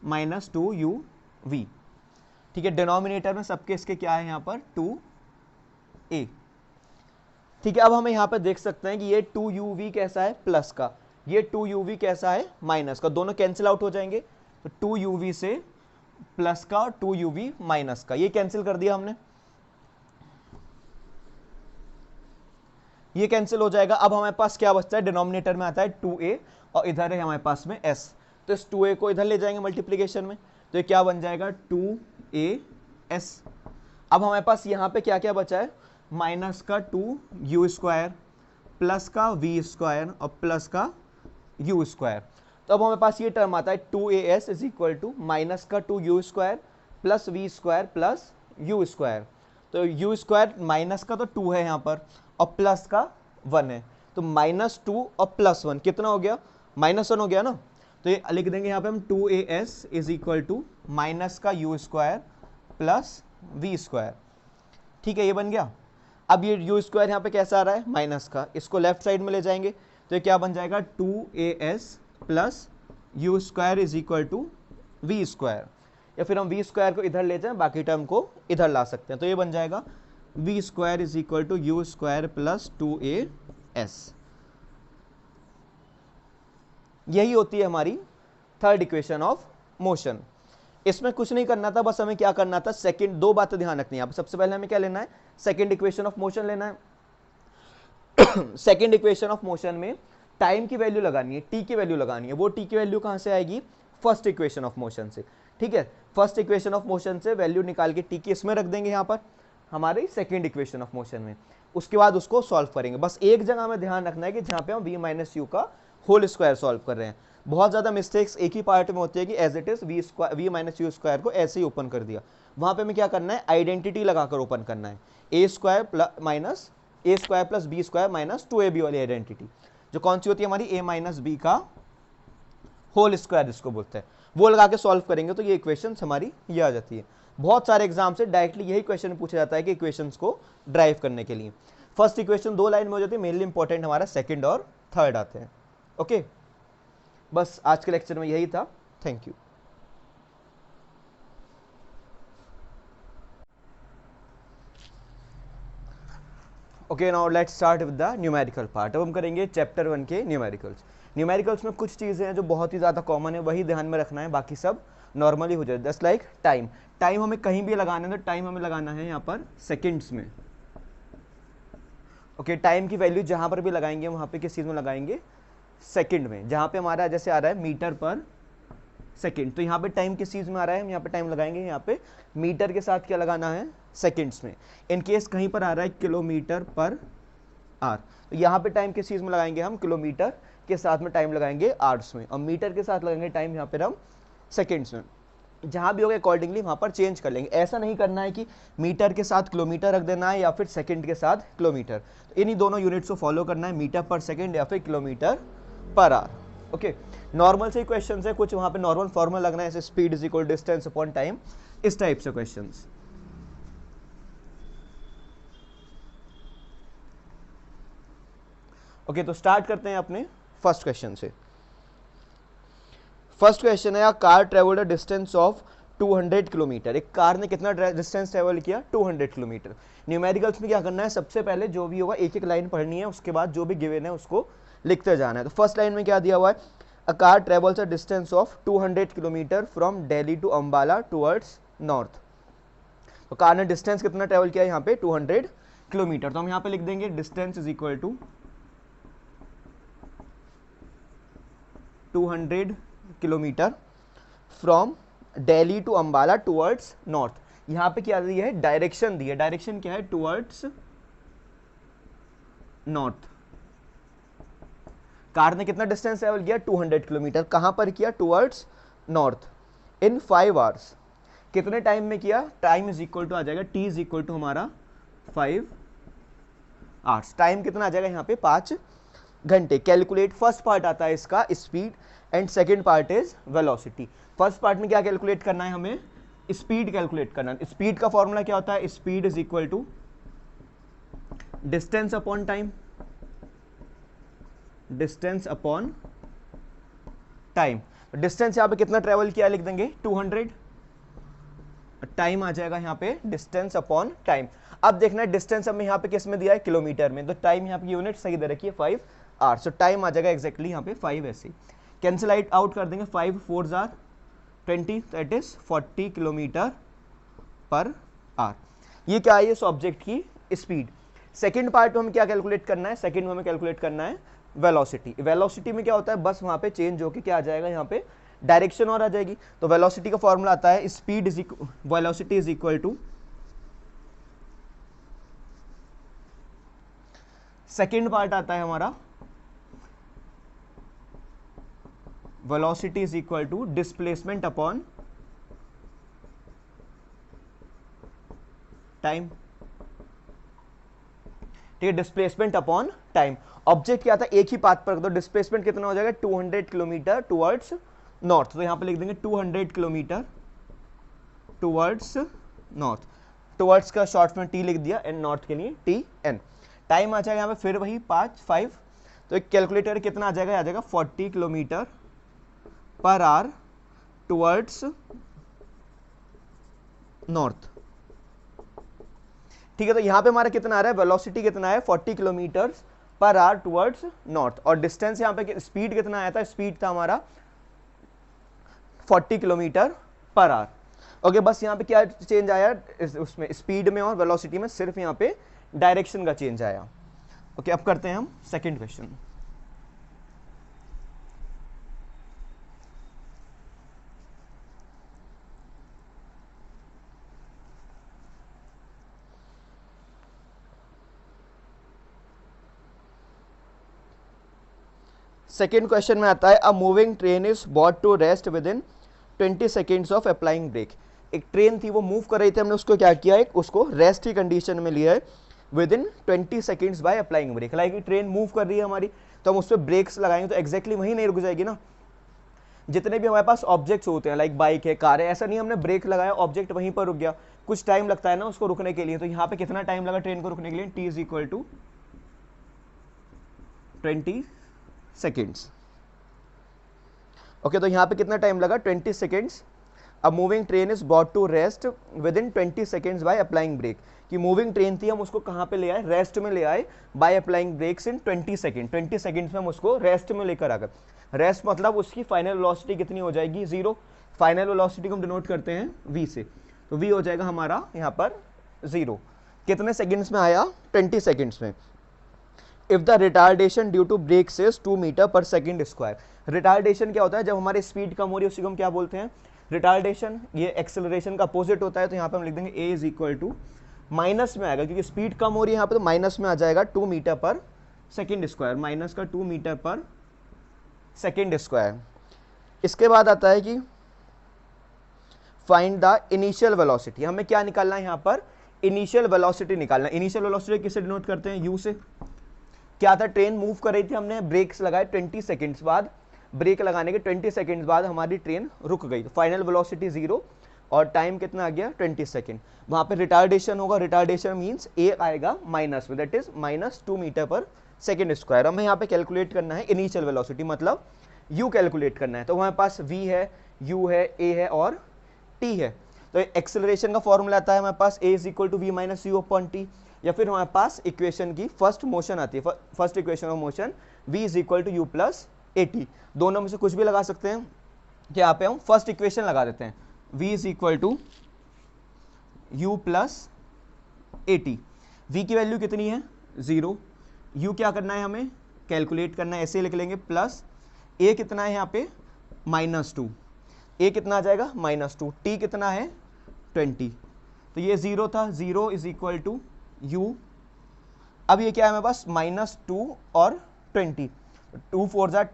minus 2uv। ठीक है, डिनोमिनेटर में सबके इसके क्या है यहाँ पर 2a। ठीक है, अब हमें यहाँ पर देख सकते हैं कि ये 2uv कैसा है प्लस का, ये 2uv कैसा है माइनस का, दोनों कैंसिल आउट हो जाएंगे। तो 2uv से प्लस का और 2uv माइनस का, ये कैंसिल कर दिया हमने, ये कैंसिल हो जाएगा। अब हमारे पास क्या बचता है, डिनोमिनेटर में आता है 2a और इधर है हमारे पास में s, तो इस 2a को इधर ले जाएंगे मल्टीप्लीकेशन में, तो ये क्या बन जाएगा 2as। अब हमारे पास यहाँ पे क्या क्या बचा है, माइनस का 2u स्क्वायर प्लस का v स्क्वायर और प्लस का u स्क्वायर। तो अब हमारे पास ये टर्म आता है 2as is equal to minus का 2u square plus v square plus u square. तो u स्क्वायर माइनस का तो 2 है यहाँ पर और प्लस का 1 है, तो माइनस 2 और प्लस 1 कितना हो गया, -1 हो गया ना। तो ये लिख देंगे यहाँ पे हम 2as is equal to minus का u square plus v square. ठीक है, ये बन गया। अब ये u स्क्वायर यहाँ पे कैसा आ रहा है, माइनस का, इसको लेफ्ट साइड में ले जाएंगे तो ये क्या बन जाएगा 2as plus u square is equal to v square, या फिर हम v स्क्वायर को इधर ले जाएं, बाकी टर्म को इधर ला सकते हैं। तो ये बन जाएगा v square is equal to u square plus 2as। यही होती है हमारी थर्ड इक्वेशन ऑफ मोशन। इसमें कुछ नहीं करना था, बस हमें क्या करना था, सेकंड, दो बातें ध्यान रखनी है। सबसे पहले हमें क्या लेना है, सेकंड इक्वेशन ऑफ मोशन लेना है। सेकंड इक्वेशन ऑफ मोशन में टाइम की वैल्यू लगानी है, टी की वैल्यू लगानी है। वो टी की वैल्यू कहां से आएगी, फर्स्ट इक्वेशन ऑफ मोशन से। ठीक है, फर्स्ट इक्वेशन ऑफ मोशन से वैल्यू निकाल के टी की इसमें रख देंगे यहाँ पर हमारे सेकंड इक्वेशन ऑफ मोशन में, उसके बाद उसको सॉल्व करेंगे। बस एक जगह हमें ध्यान रखना है कि जहाँ पे हम v माइनस यू का होल स्क्वायर सॉल्व कर रहे हैं। बहुत ज्यादा मिस्टेक्स एक ही पार्ट में होती है कि as it is v minus u square को ऐसे ही ओपन कर दिया, वहां पे हमें क्या करना है, आइडेंटिटी लगाकर ओपन करना है, A square plus A square plus B square minus 2ab वाली आइडेंटिटी, जो कौन सी होती है हमारी a माइनस बी का होल स्क्वायर जिसको बोलते हैं, वो लगा के सॉल्व करेंगे तो ये इक्वेशन हमारी ये आ जाती है। बहुत सारे एग्जाम से डायरेक्टली यही क्वेश्चन पूछा जाता है कि इक्वेशंस को ड्राइव करने के लिए। फर्स्ट इक्वेशन 2 लाइन में हो जाती है, मेनली इंपॉर्टेंट हमारा सेकंड और थर्ड आते हैं। ओके, बस आज के लेक्चर में यही था। Thank you. Okay, now let's start with the numerical part. अब हम करेंगे चैप्टर 1 के न्यूमेरिकल्स। न्यूमेरिकल्स में कुछ चीज़ें हैं जो बहुत ही ज़्यादा कॉमन है, वही ध्यान में रखना है, बाकी सब नॉर्मली हो जाए। जस्ट लाइक टाइम, टाइम हमें कहीं भी लगाना है तो टाइम हमें लगाना है यहाँ पर सेकेंड्स में। ओके, टाइम की वैल्यू जहाँ पर भी लगाएंगे वहाँ पे किस चीज़ में लगाएंगे, सेकंड में। जहाँ पे हमारा जैसे आ रहा है मीटर पर सेकंड, तो यहाँ पे टाइम किस चीज़ में आ रहा है, हम यहाँ पे टाइम लगाएंगे यहाँ पे मीटर के साथ क्या लगाना है, सेकंड्स में। इन केस कहीं पर आ रहा है किलोमीटर पर आर, तो यहाँ पे टाइम किस चीज़ में लगाएंगे, हम किलोमीटर के साथ में टाइम लगाएंगे आवर्स में, और मीटर के साथ लगाएंगे टाइम यहाँ पर हम सेकेंड्स में। जहाँ भी होगा अकॉर्डिंगली वहाँ पर चेंज कर लेंगे। ऐसा नहीं करना है कि मीटर के साथ किलोमीटर रख देना है या फिर सेकंड के साथ किलोमीटर, तो इन्हीं दोनों यूनिट्स को फॉलो करना है, मीटर पर सेकंड या फिर kilometre per our. Okay, normal से क्वेश्चन है, कुछ वहाँ पे नॉर्मल फॉर्मूला लगना है, जैसे speed is equal distance upon time, इस टाइप से क्वेश्चन। ओके, तो स्टार्ट करते हैं अपने फर्स्ट क्वेश्चन से। फर्स्ट क्वेश्चन है, car travelled a distance of 200 kilometre. एक कार ने कितना डिस्टेंस ट्रेवल किया? 200 किलोमीटर। न्यूमेरिकल्स में क्या करना है, सबसे पहले जो भी होगा एक एक लाइन पढ़नी है, उसके बाद जो भी गिवन है उसको लिखते जाना है। तो फर्स्ट लाइन में क्या दिया हुआ है, a car travels a distance of 200 kilometre from Delhi to Ambala towards north. तो कार ने डिस्टेंस कितना ट्रेवल किया यहाँ पे? 200 किलोमीटर। तो हम यहाँ पे लिख देंगे distance is equal to 200 kilometre from Delhi to Ambala towards north. यहां पे क्या दी है? डायरेक्शन दी है। डायरेक्शन क्या है? Towards north. कार ने कितना डिस्टेंस ट्रेवल किया? 200 किलोमीटर। कहां पर किया? टुवर्ड्स नॉर्थ, इन 5 आवर्स। कितने टाइम में किया? टाइम इज इक्वल टू आ जाएगा, टी इज इक्वल टू हमारा 5 आवर्स। टाइम कितना आ जाएगा यहाँ पे? 5 घंटे। कैलकुलेट, फर्स्ट पार्ट आता है इसका speed and second part is velocity. First part में क्या कैलकुलेट करना है हमें? स्पीड कैलकुलेट करना है। स्पीड का फॉर्मूला क्या होता है? Speed is equal to distance upon time. Distance upon time. Distance यहाँ पे कितना ट्रेवल किया लिख देंगे 200। टाइम आ जाएगा यहाँ पे डिस्टेंस अपॉन टाइम। अब देखना है डिस्टेंस हमें यहाँ पे किस में दिया है? किलोमीटर में। तो टाइम यहाँ पे यूनिट सही दे रखी है 5 आवर्स। तो टाइम आ जाएगा एग्जैक्टली यहाँ पे 5 ऐसे कैंसिल आउट कर देंगे। 5 4 jar 20, that is 40 kilometre per our. ये क्या है? इस ऑब्जेक्ट की स्पीड। सेकंड पार्ट में हमें क्या कैलकुलेट करना है? सेकंड में हमें कैलकुलेट करना है वेलोसिटी। वेलोसिटी में क्या होता है? बस वहां पे चेंज होके क्या आ जाएगा यहाँ पे? डायरेक्शन और आ जाएगी। तो वेलोसिटी का फॉर्मूला आता है speed is velocity is equal to, second part आता है हमारा velocity is equal to displacement upon time. ठीक है, डिस्प्लेसमेंट अपॉन टाइम। ऑब्जेक्ट क्या था? एक ही पाथ पर, तो डिस्प्लेसमेंट कितना हो जाएगा? 200 किलोमीटर टुवर्ड्स नॉर्थ। तो यहां पे लिख देंगे 200 किलोमीटर टुवर्ड्स नॉर्थ। टुवर्ड्स का शॉर्ट में टी लिख दिया एंड नॉर्थ के लिए टी एन। टाइम आ जाएगा यहाँ पे फिर वही 5 तो एक कैलकुलेटर कितना आ जाएगा? आ जाएगा 40 kilometre per our towards north. ठीक है, तो यहां पे हमारा कितना आ रहा है? वेलोसिटी कितना है? 40 kilometre per our towards north. और डिस्टेंस यहां पे स्पीड कितना आया था? स्पीड था हमारा 40 किलोमीटर पर आवर। ओके, बस यहां पे क्या चेंज आया उसमें? स्पीड में और वेलोसिटी में सिर्फ यहां पे डायरेक्शन का चेंज आया। ओके, अब करते हैं हम सेकेंड क्वेश्चन। सेकेंड क्वेश्चन में आता है a moving train is bought to rest within 20 seconds of applying brake. एक ट्रेन थी, वो मूव कर रही थी, हमने उसको क्या किया है? उसको रेस्ट की कंडीशन में लिया है within 20 seconds by applying brake. Like train move कर रही है हमारी, तो हम उस पर ब्रेक्स लगाएंगे तो एक्जैक्टली वहीं नहीं रुक जाएगी ना। जितने भी हमारे पास ऑब्जेक्ट्स होते हैं, लाइक बाइक है, कार है, ऐसा नहीं हमने ब्रेक लगाया ऑब्जेक्ट वहीं पर रुक गया, कुछ टाइम लगता है ना उसको रुकने के लिए। तो यहाँ पे कितना टाइम लगा ट्रेन को रुकने के लिए? T is equal to 20 seconds. Okay, तो यहाँ पे कितना टाइम लगा? 20 सेकेंड्स। अब moving train is bought to rest within 20 seconds by applying brake. कि मूविंग ट्रेन थी, हम उसको कहाँ पे ले आए? रेस्ट में ले आए by applying brakes in 20 second. 20 seconds में हम उसको रेस्ट में लेकर आ गए। रेस्ट मतलब उसकी फाइनल वेलोसिटी कितनी हो जाएगी? 0। फाइनल वेलोसिटी को हम डिनोट करते हैं v से, तो v हो जाएगा हमारा यहाँ पर 0। कितने सेकेंड्स में आया? 20 सेकेंड्स में। If the retardation due to brakes is 2 metre per second square. Retardation क्या होता है? जब हमारी स्पीड कम हो रही है उसी को हम क्या बोलते हैं? रिटार्डेशन। ये एक्सेलरेशन का अपोजिट होता है, तो यहाँ पे हम लिख देंगे a is equal to, minus में आएगा क्योंकि स्पीड कम हो रही है यहाँ पे, तो माइनस में आ जाएगा 2 metre per second square, minus का 2 मीटर पर सेकेंड स्क्वायर। इसके बाद आता है कि फाइंड द इनिशियल वेलोसिटी, हमें क्या निकालना है यहाँ पर, इनिशियल वेलोसिटी निकालना है। इनिशियल वेलोसिटी किससे डिनोट करते हैं, यू से। क्या था, ट्रेन मूव कर रही थी, हमने ब्रेक्स लगाए 20 सेकेंड्स बाद, ब्रेक लगाने के 20 सेकेंड्स बाद हमारी ट्रेन रुक गई, तो फाइनल वेलोसिटी 0 और टाइम कितना आ गया 20 सेकेंड। वहाँ पे रिटार्डेशन होगा, रिटार्डेशन मीन्स ए आएगा माइनस में, that is -2 metre per second square. हमें यहाँ पे कैलकुलेट करना है इनिशियल वेलोसिटी, मतलब यू कैलकुलेट करना है। तो हमारे पास v है, u है, a है और t है। तो एक्सेलरेशन का फॉर्मूला आता है हमारे पास a = v - u upon t, या फिर हमारे पास इक्वेशन की फर्स्ट मोशन आती है, first equation of motion v = u + at। दोनों में से कुछ भी लगा सकते हैं, कि यहाँ पे हम फर्स्ट इक्वेशन लगा देते हैं, v = u + at। v की वैल्यू कितनी है 0, u क्या करना है हमें कैलकुलेट करना है, ऐसे लिख लेंगे, प्लस a कितना है यहाँ पे -2, a कितना आ जाएगा -2, t कितना है 20, तो ये 0 था, 0 = u। अब ये क्या है हमारे पास -2 और 20, 2 4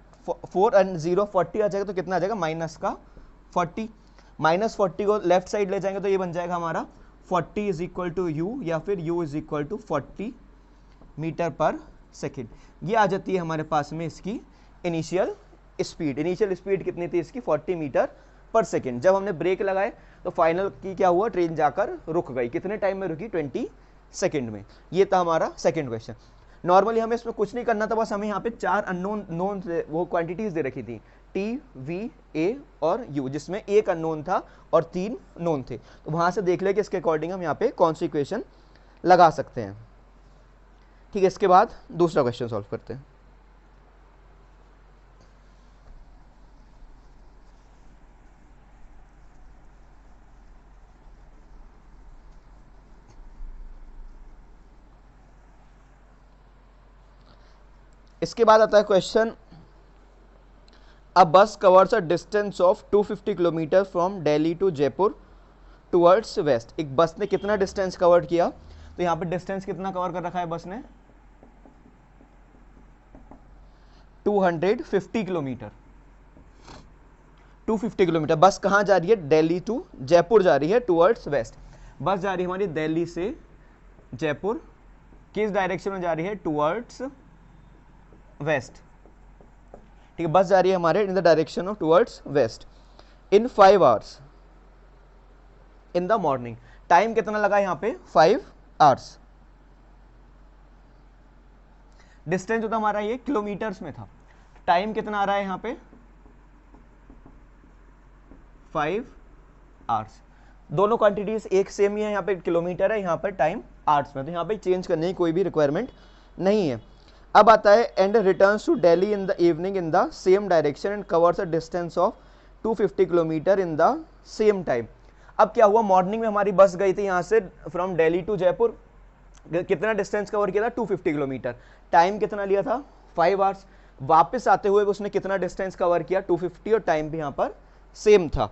4 एंड 0 40 आ जाएगा, तो कितना आ जाएगा -40, -40 को लेफ्ट साइड ले जाएंगे तो ये बन जाएगा हमारा 40 = u, या फिर u = 40 मीटर पर सेकेंड। ये आ जाती है हमारे पास में इसकी इनिशियल स्पीड। इनिशियल स्पीड कितनी थी इसकी 40 मीटर पर सेकेंड। जब हमने ब्रेक लगाए तो फाइनल की क्या हुआ, ट्रेन जाकर रुक गई, कितने टाइम में रुकी 20 सेकेंड में। ये था हमारा सेकेंड क्वेश्चन। नॉर्मली हमें इसमें कुछ नहीं करना था, बस हमें यहाँ पे 4 अननोन वो क्वांटिटीज दे रखी थी, टी, वी, ए और यू, जिसमें एक अननोन था और 3 नोन थे। तो वहाँ से देख ले कि इसके अकॉर्डिंग हम यहाँ पे कौन सी इक्वेशन लगा सकते हैं। ठीक है, इसके बाद दूसरा क्वेश्चन सॉल्व करते हैं। इसके बाद आता है question, a bus covers a distance of 250 kilometre from Delhi to Jaipur towards west. एक बस ने कितना डिस्टेंस कवर किया, तो यहाँ पे डिस्टेंस कितना कवर कर रखा है बस ने 250 किलोमीटर। 250 किलोमीटर। बस कहाँ जा रही है, दिल्ली टू जयपुर जा रही है टुवर्ड्स वेस्ट। बस जा रही है हमारी दिल्ली से जयपुर, किस डायरेक्शन में जा रही है, टुवर्ड्स वेस्ट। ठीक है, बस जा रही है हमारे in the direction of towards waste in 5 hours in the morning. Time कितना लगा यहाँ पे 5 आवर्स। डिस्टेंस जो था हमारा ये किलोमीटर्स में था, टाइम कितना आ रहा है यहाँ पे 5 आवर्स। दोनों क्वांटिटीज एक सेम ही है, यहाँ पे किलोमीटर है, यहाँ पर टाइम आवर्स में, तो यहाँ पे चेंज करने की कोई भी रिक्वायरमेंट नहीं है। अब आता है and returns to Delhi in the evening in the same direction and covers a distance of 250 kilometre in the same time. अब क्या हुआ, मॉर्निंग में हमारी बस गई थी यहाँ से फ्रॉम दिल्ली टू जयपुर, कितना डिस्टेंस कवर किया था 250 किलोमीटर, टाइम कितना लिया था 5 आवर्स। वापस आते हुए उसने कितना डिस्टेंस कवर किया 250, और टाइम भी यहाँ पर सेम था।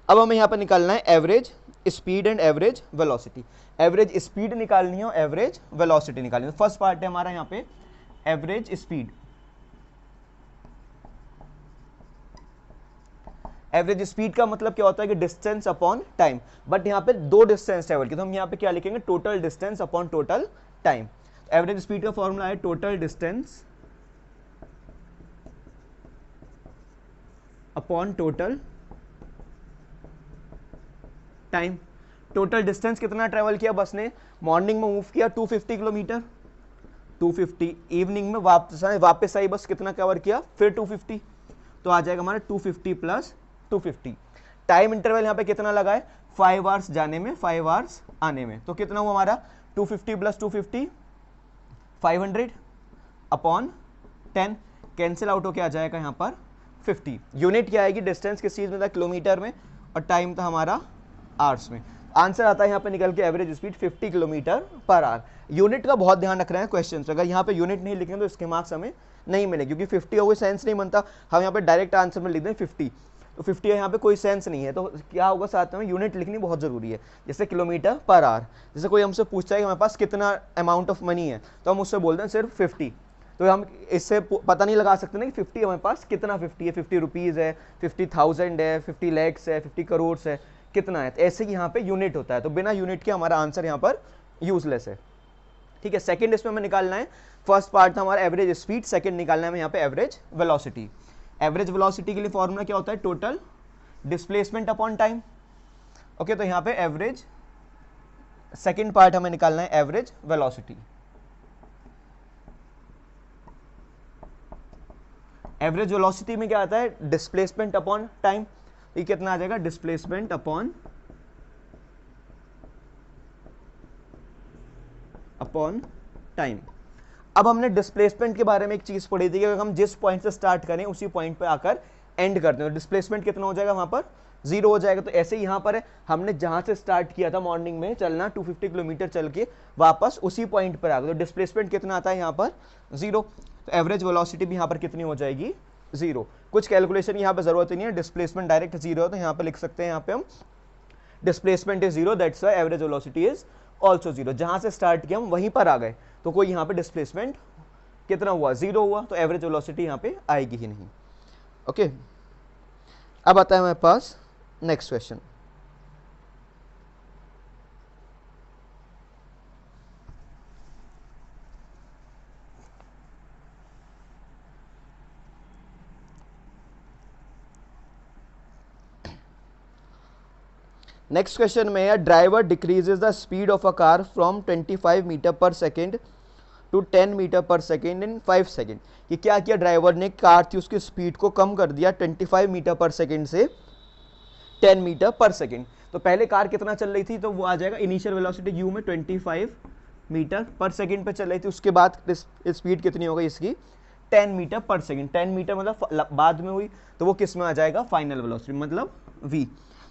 अब हमें यहाँ पर निकालना है average speed and average velocity. Average speed निकालनी है और एवरेज वेलोसिटी निकालनी है। फर्स्ट पार्ट है हमारा यहाँ पे एवरेज स्पीड। एवरेज स्पीड का मतलब क्या होता है कि डिस्टेंस अपॉन टाइम, बट यहाँ पे 2 डिस्टेंस ट्रेवल की, तो हम यहाँ पे क्या लिखेंगे total distance upon total time. Average speed का फॉर्मूला है total distance upon total time. Total distance कितना ट्रेवल किया बस ने, मॉर्निंग में मूव किया 250 किलोमीटर, 250, इवनिंग में वापस आई बस कितना कवर किया फिर 250, तो आ जाएगा हमारा 250 + 250। टाइम इंटरवल यहाँ पे कितना लगा है 5 आवर्स जाने में, 5 आवर्स आने में, तो कितना हुआ हमारा 250 + 250 500 अपॉन 10, कैंसिल आउट होके आ जाएगा यहाँ पर 50। यूनिट क्या आएगी, डिस्टेंस किस चीज में था किलोमीटर में, और टाइम था हमारा आवर्स में। आंसर आता है यहाँ पे निकल के average speed 50 kilometre per our. Unit का बहुत ध्यान रख रहे हैं क्वेश्चन, अगर यहाँ पे यूनिट नहीं लिखेंगे तो इसके मार्क्स हमें नहीं मिले, क्योंकि 50 का कोई सेंस नहीं बनता। हम यहाँ पे डायरेक्ट आंसर में लिख दें 50, तो 50 यहाँ पे कोई सेंस नहीं है, तो क्या होगा साथ में यूनिट लिखनी बहुत जरूरी है। जैसे किलोमीटर पर आवर, जैसे कोई हमसे पूछता है कि हमारे पास कितना अमाउंट ऑफ मनी है, तो हम उससे बोलते हैं सिर्फ 50, तो हम इससे पता नहीं लगा सकते ना कि 50 हमारे पास कितना 50 है, 50 रुपीज़ है, 50,000 है, 50 लाख है, 50 करोड़ है, कितना है, तो ऐसे यहाँ पे यूनिट होता है, तो बिना यूनिट के हमारा आंसर यहाँ पर यूजलेस है। ठीक है, सेकंड इसमें हमें निकालना है, फर्स्ट पार्ट था हमारा एवरेज स्पीड, सेकंड निकालना है हमें यहाँ पे एवरेज वेलोसिटी। एवरेज वेलोसिटी के लिए फॉर्मूला क्या होता है, total displacement upon time. Okay, तो यहाँ पे एवरेज, सेकंड पार्ट हमें निकालना है एवरेज वेलोसिटी। एवरेज वेलोसिटी में क्या आता है, डिस्प्लेसमेंट अपॉन टाइम। ये कितना आ जाएगा, डिस्प्लेसमेंट अपॉन टाइम। अब हमने डिस्प्लेसमेंट के बारे में एक चीज पढ़ी थी कि अगर हम जिस पॉइंट से स्टार्ट करें उसी पॉइंट पे आकर एंड करते हैं, डिस्प्लेसमेंट कितना हो जाएगा, वहां पर 0 हो जाएगा। तो ऐसे यहाँ पर है, हमने जहां से स्टार्ट किया था मॉर्निंग में चलना 250 किलोमीटर चल के वापस उसी पॉइंट पर आ गए, तो डिस्प्लेसमेंट कितना आता है यहाँ पर 0। तो एवरेज वेलोसिटी भी यहाँ पर कितनी हो जाएगी, 0। कुछ कैलकुलेशन यहाँ पे जरूरत ही नहीं है, डिस्प्लेसमेंट डायरेक्ट 0 है, तो यहाँ पे लिख सकते हैं, यहाँ पे हम displacement is 0, that's why average velocity is also 0। जहां से स्टार्ट किया हम वहीं पर आ गए, तो कोई यहाँ पे डिस्प्लेसमेंट कितना हुआ, 0 हुआ, तो एवरेज वेलोसिटी यहाँ पे आएगी ही नहीं। ओके, अब आता है हमारे पास नेक्स्ट क्वेश्चन। नेक्स्ट क्वेश्चन में है, driver decreases the speed of a car from 25 metre per second to 10 metre per second in 5 second. ये क्या किया ड्राइवर ने, कार थी उसकी स्पीड को कम कर दिया 25 मीटर पर सेकेंड से 10 मीटर पर सेकेंड। तो पहले कार कितना चल रही थी, तो वो आ जाएगा इनिशियल वेलोसिटी यू में 25 मीटर पर सेकेंड पे चल रही थी, उसके बाद स्पीड कितनी हो गई इसकी 10 मीटर पर सेकेंड। 10 मीटर मतलब बाद में हुई, तो वो किस में आ जाएगा, फाइनल वेलोसिटी मतलब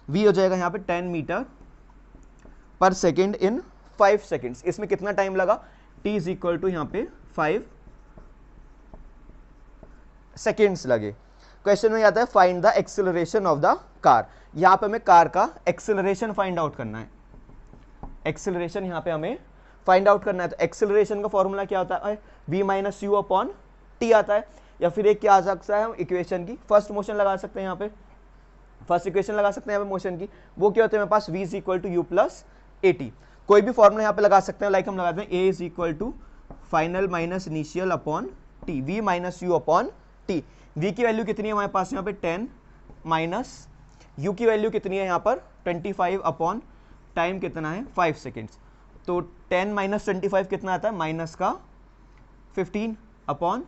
v हो जाएगा यहाँ पे 10 metre per second in 5 seconds. इसमें कितना टाइम लगा, t इज इक्वल टू यहाँ पे 5 सेकेंड्स लगे। क्वेश्चन में आता है find the acceleration of the car. यहाँ पे हमें कार का एक्सेलरेशन फाइंड आउट करना है, एक्सेलरेशन यहाँ पे हमें फाइंड आउट करना है। तो एक्सेलरेशन का फॉर्मूला क्या होता है, v minus you upon T आता है, या फिर एक क्या आ सकता है, हम इक्वेशन की फर्स्ट मोशन लगा सकते हैं, यहाँ पे फर्स्ट इक्वेशन लगा सकते हैं यहाँ पे मोशन की, वो क्या होता है हमारे पास v is equal to u plus a t. कोई भी फॉर्मूला यहाँ पे लगा सकते हैं, लाइक हम लगाते हैं a is equal to final minus initial upon t, v minus you upon t. v की वैल्यू कितनी है हमारे पास यहाँ पे 10 माइनस u की वैल्यू कितनी है यहाँ पर 25 अपॉन टाइम कितना है 5 सेकेंड्स। तो 10 माइनस 25 कितना आता है, माइनस का 15 अपॉन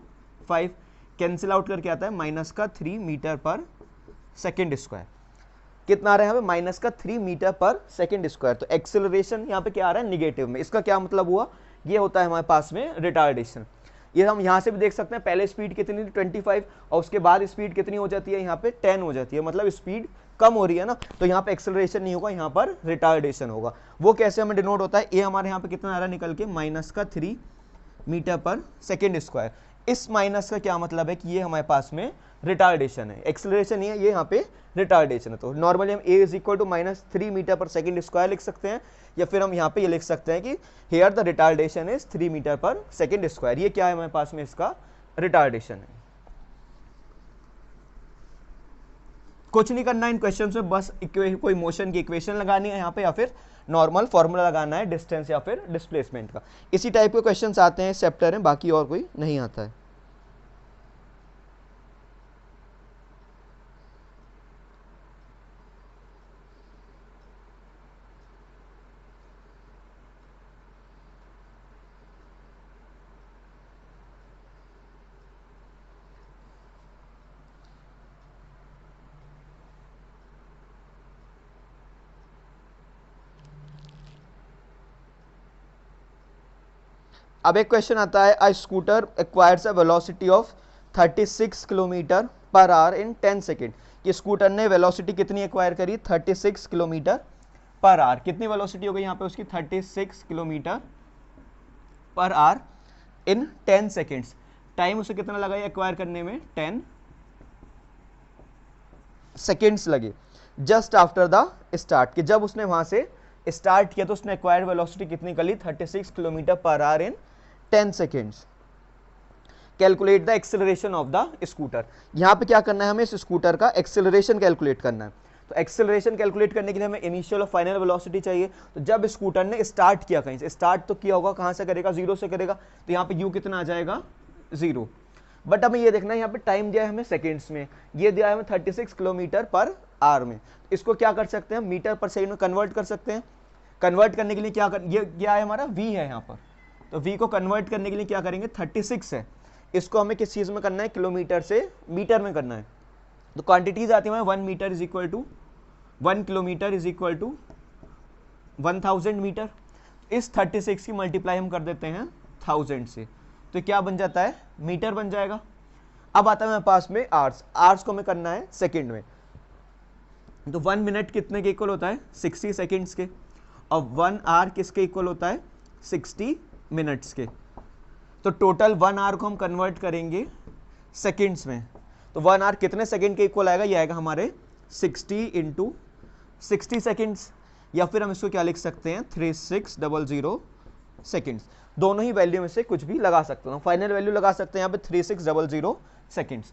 5, कैंसिल आउट करके आता है माइनस का 3 मीटर पर सेकेंड स्क्वायर। कितना आ रहा है यहाँ पे, माइनस का 3 मीटर पर सेकेंड स्क्वायर। तो एक्सेलरेशन यहाँ पे क्या आ रहा है, निगेटिव में। इसका क्या मतलब हुआ, ये होता है हमारे पास में रिटार्डेशन। ये हम यहाँ से भी देख सकते हैं, पहले स्पीड कितनी थी 25 और उसके बाद स्पीड कितनी हो जाती है यहाँ पे 10 हो जाती है, मतलब स्पीड कम हो रही है ना, तो यहाँ पे एक्सेलरेशन नहीं होगा, यहाँ पर रिटार्डेशन होगा। वो कैसे हमें डिनोट होता है, ये हमारे यहाँ पे कितना आ रहा है निकल के, माइनस का 3 मीटर पर सेकेंड स्क्वायर। इस माइनस का क्या मतलब है कि ये हमारे पास में रिटार्डेशन है, एक्सेलरेशन नहीं है, ये यहाँ पे रिटार्डेशन है। तो नॉर्मली हम a is equal to minus 3 metre per second square लिख सकते हैं, या फिर हम यहाँ पे ये लिख सकते हैं कि here the retardation is 3 metre per second square. ये क्या है हमारे पास में, इसका रिटार्डेशन है। कुछ नहीं करना इन क्वेश्चन में, बस कोई मोशन की इक्वेशन लगानी है यहाँ पे, या फिर नॉर्मल फॉर्मूला लगाना है डिस्टेंस या फिर डिस्प्लेसमेंट का। इसी टाइप के क्वेश्चंस आते हैं इस चैप्टर में, बाकी और कोई नहीं आता है। अब एक क्वेश्चन आता है, a scooter acquires a velocity of 36 kilometre per hour in 10 second. ये स्कूटर ने वेलोसिटी कितनी एक्वायर करी, 36 किलोमीटर पर आवर। कितनी वेलोसिटी हो गई यहाँ पे उसकी, 36 kilometre per hour in 10 seconds. Time उसे कितना लगा एक्वायर करने में, 10 सेकेंड्स लगे। जस्ट आफ्टर द स्टार्ट, कि जब उसने वहां से स्टार्ट किया तो उसने एक्वायर्ड वेलोसिटी कितनी कर ली, 36 kilometre per hour in 10 seconds. Calculate the acceleration of the scooter. यहां पे क्या करना है हमें, इस स्कूटर का एक्सेलरेशन कैलकुलेट करना है। तो एक्सेलरेशन कैलकुलेट करने के लिए हमें इनिशियल और फाइनल वेलोसिटी चाहिए। तो जब स्कूटर ने स्टार्ट किया, कहीं से स्टार्ट तो किया होगा, कहाँ से करेगा, जीरो से करेगा, तो यहाँ पे u कितना आ जाएगा, जीरो। बट हमें ये देखना है यहाँ पे टाइम दिया है हमें सेकेंड्स में, ये दिया है हमें 36 किलोमीटर पर आवर में। इसको क्या कर सकते हैं, मीटर पर सेकेंड में कन्वर्ट कर सकते हैं। कन्वर्ट करने के लिए क्या ये क्या है हमारा v है यहाँ पर, तो v को कन्वर्ट करने के लिए क्या करेंगे, 36 है, इसको हमें किस चीज़ में करना है, किलोमीटर से मीटर में करना है। तो क्वांटिटीज आती है 1 metre is equal to 1 kilometre is equal to 1000 metre. इस 36 की मल्टीप्लाई हम कर देते हैं 1000 से, तो क्या बन जाता है, मीटर बन जाएगा। अब आता है मेरे पास में आवर्स, आवर्स को हमें करना है सेकंड में। तो 1 मिनट कितने के इक्वल होता है, 60 सेकेंड्स के, और 1 आवर किसके इक्वल होता है, 60 मिनट्स के। तो टोटल 1 आवर को हम कन्वर्ट करेंगे सेकेंड्स में, तो 1 आवर कितने सेकेंड के इक्वल आएगा, ये आएगा हमारे 60 इंटू 60 सेकेंड्स, या फिर हम इसको क्या लिख सकते हैं, 3600 सेकेंड्स। दोनों ही वैल्यू में से कुछ भी लगा सकते हैं, फाइनल वैल्यू लगा सकते हैं यहाँ पे 3600 सेकेंड्स।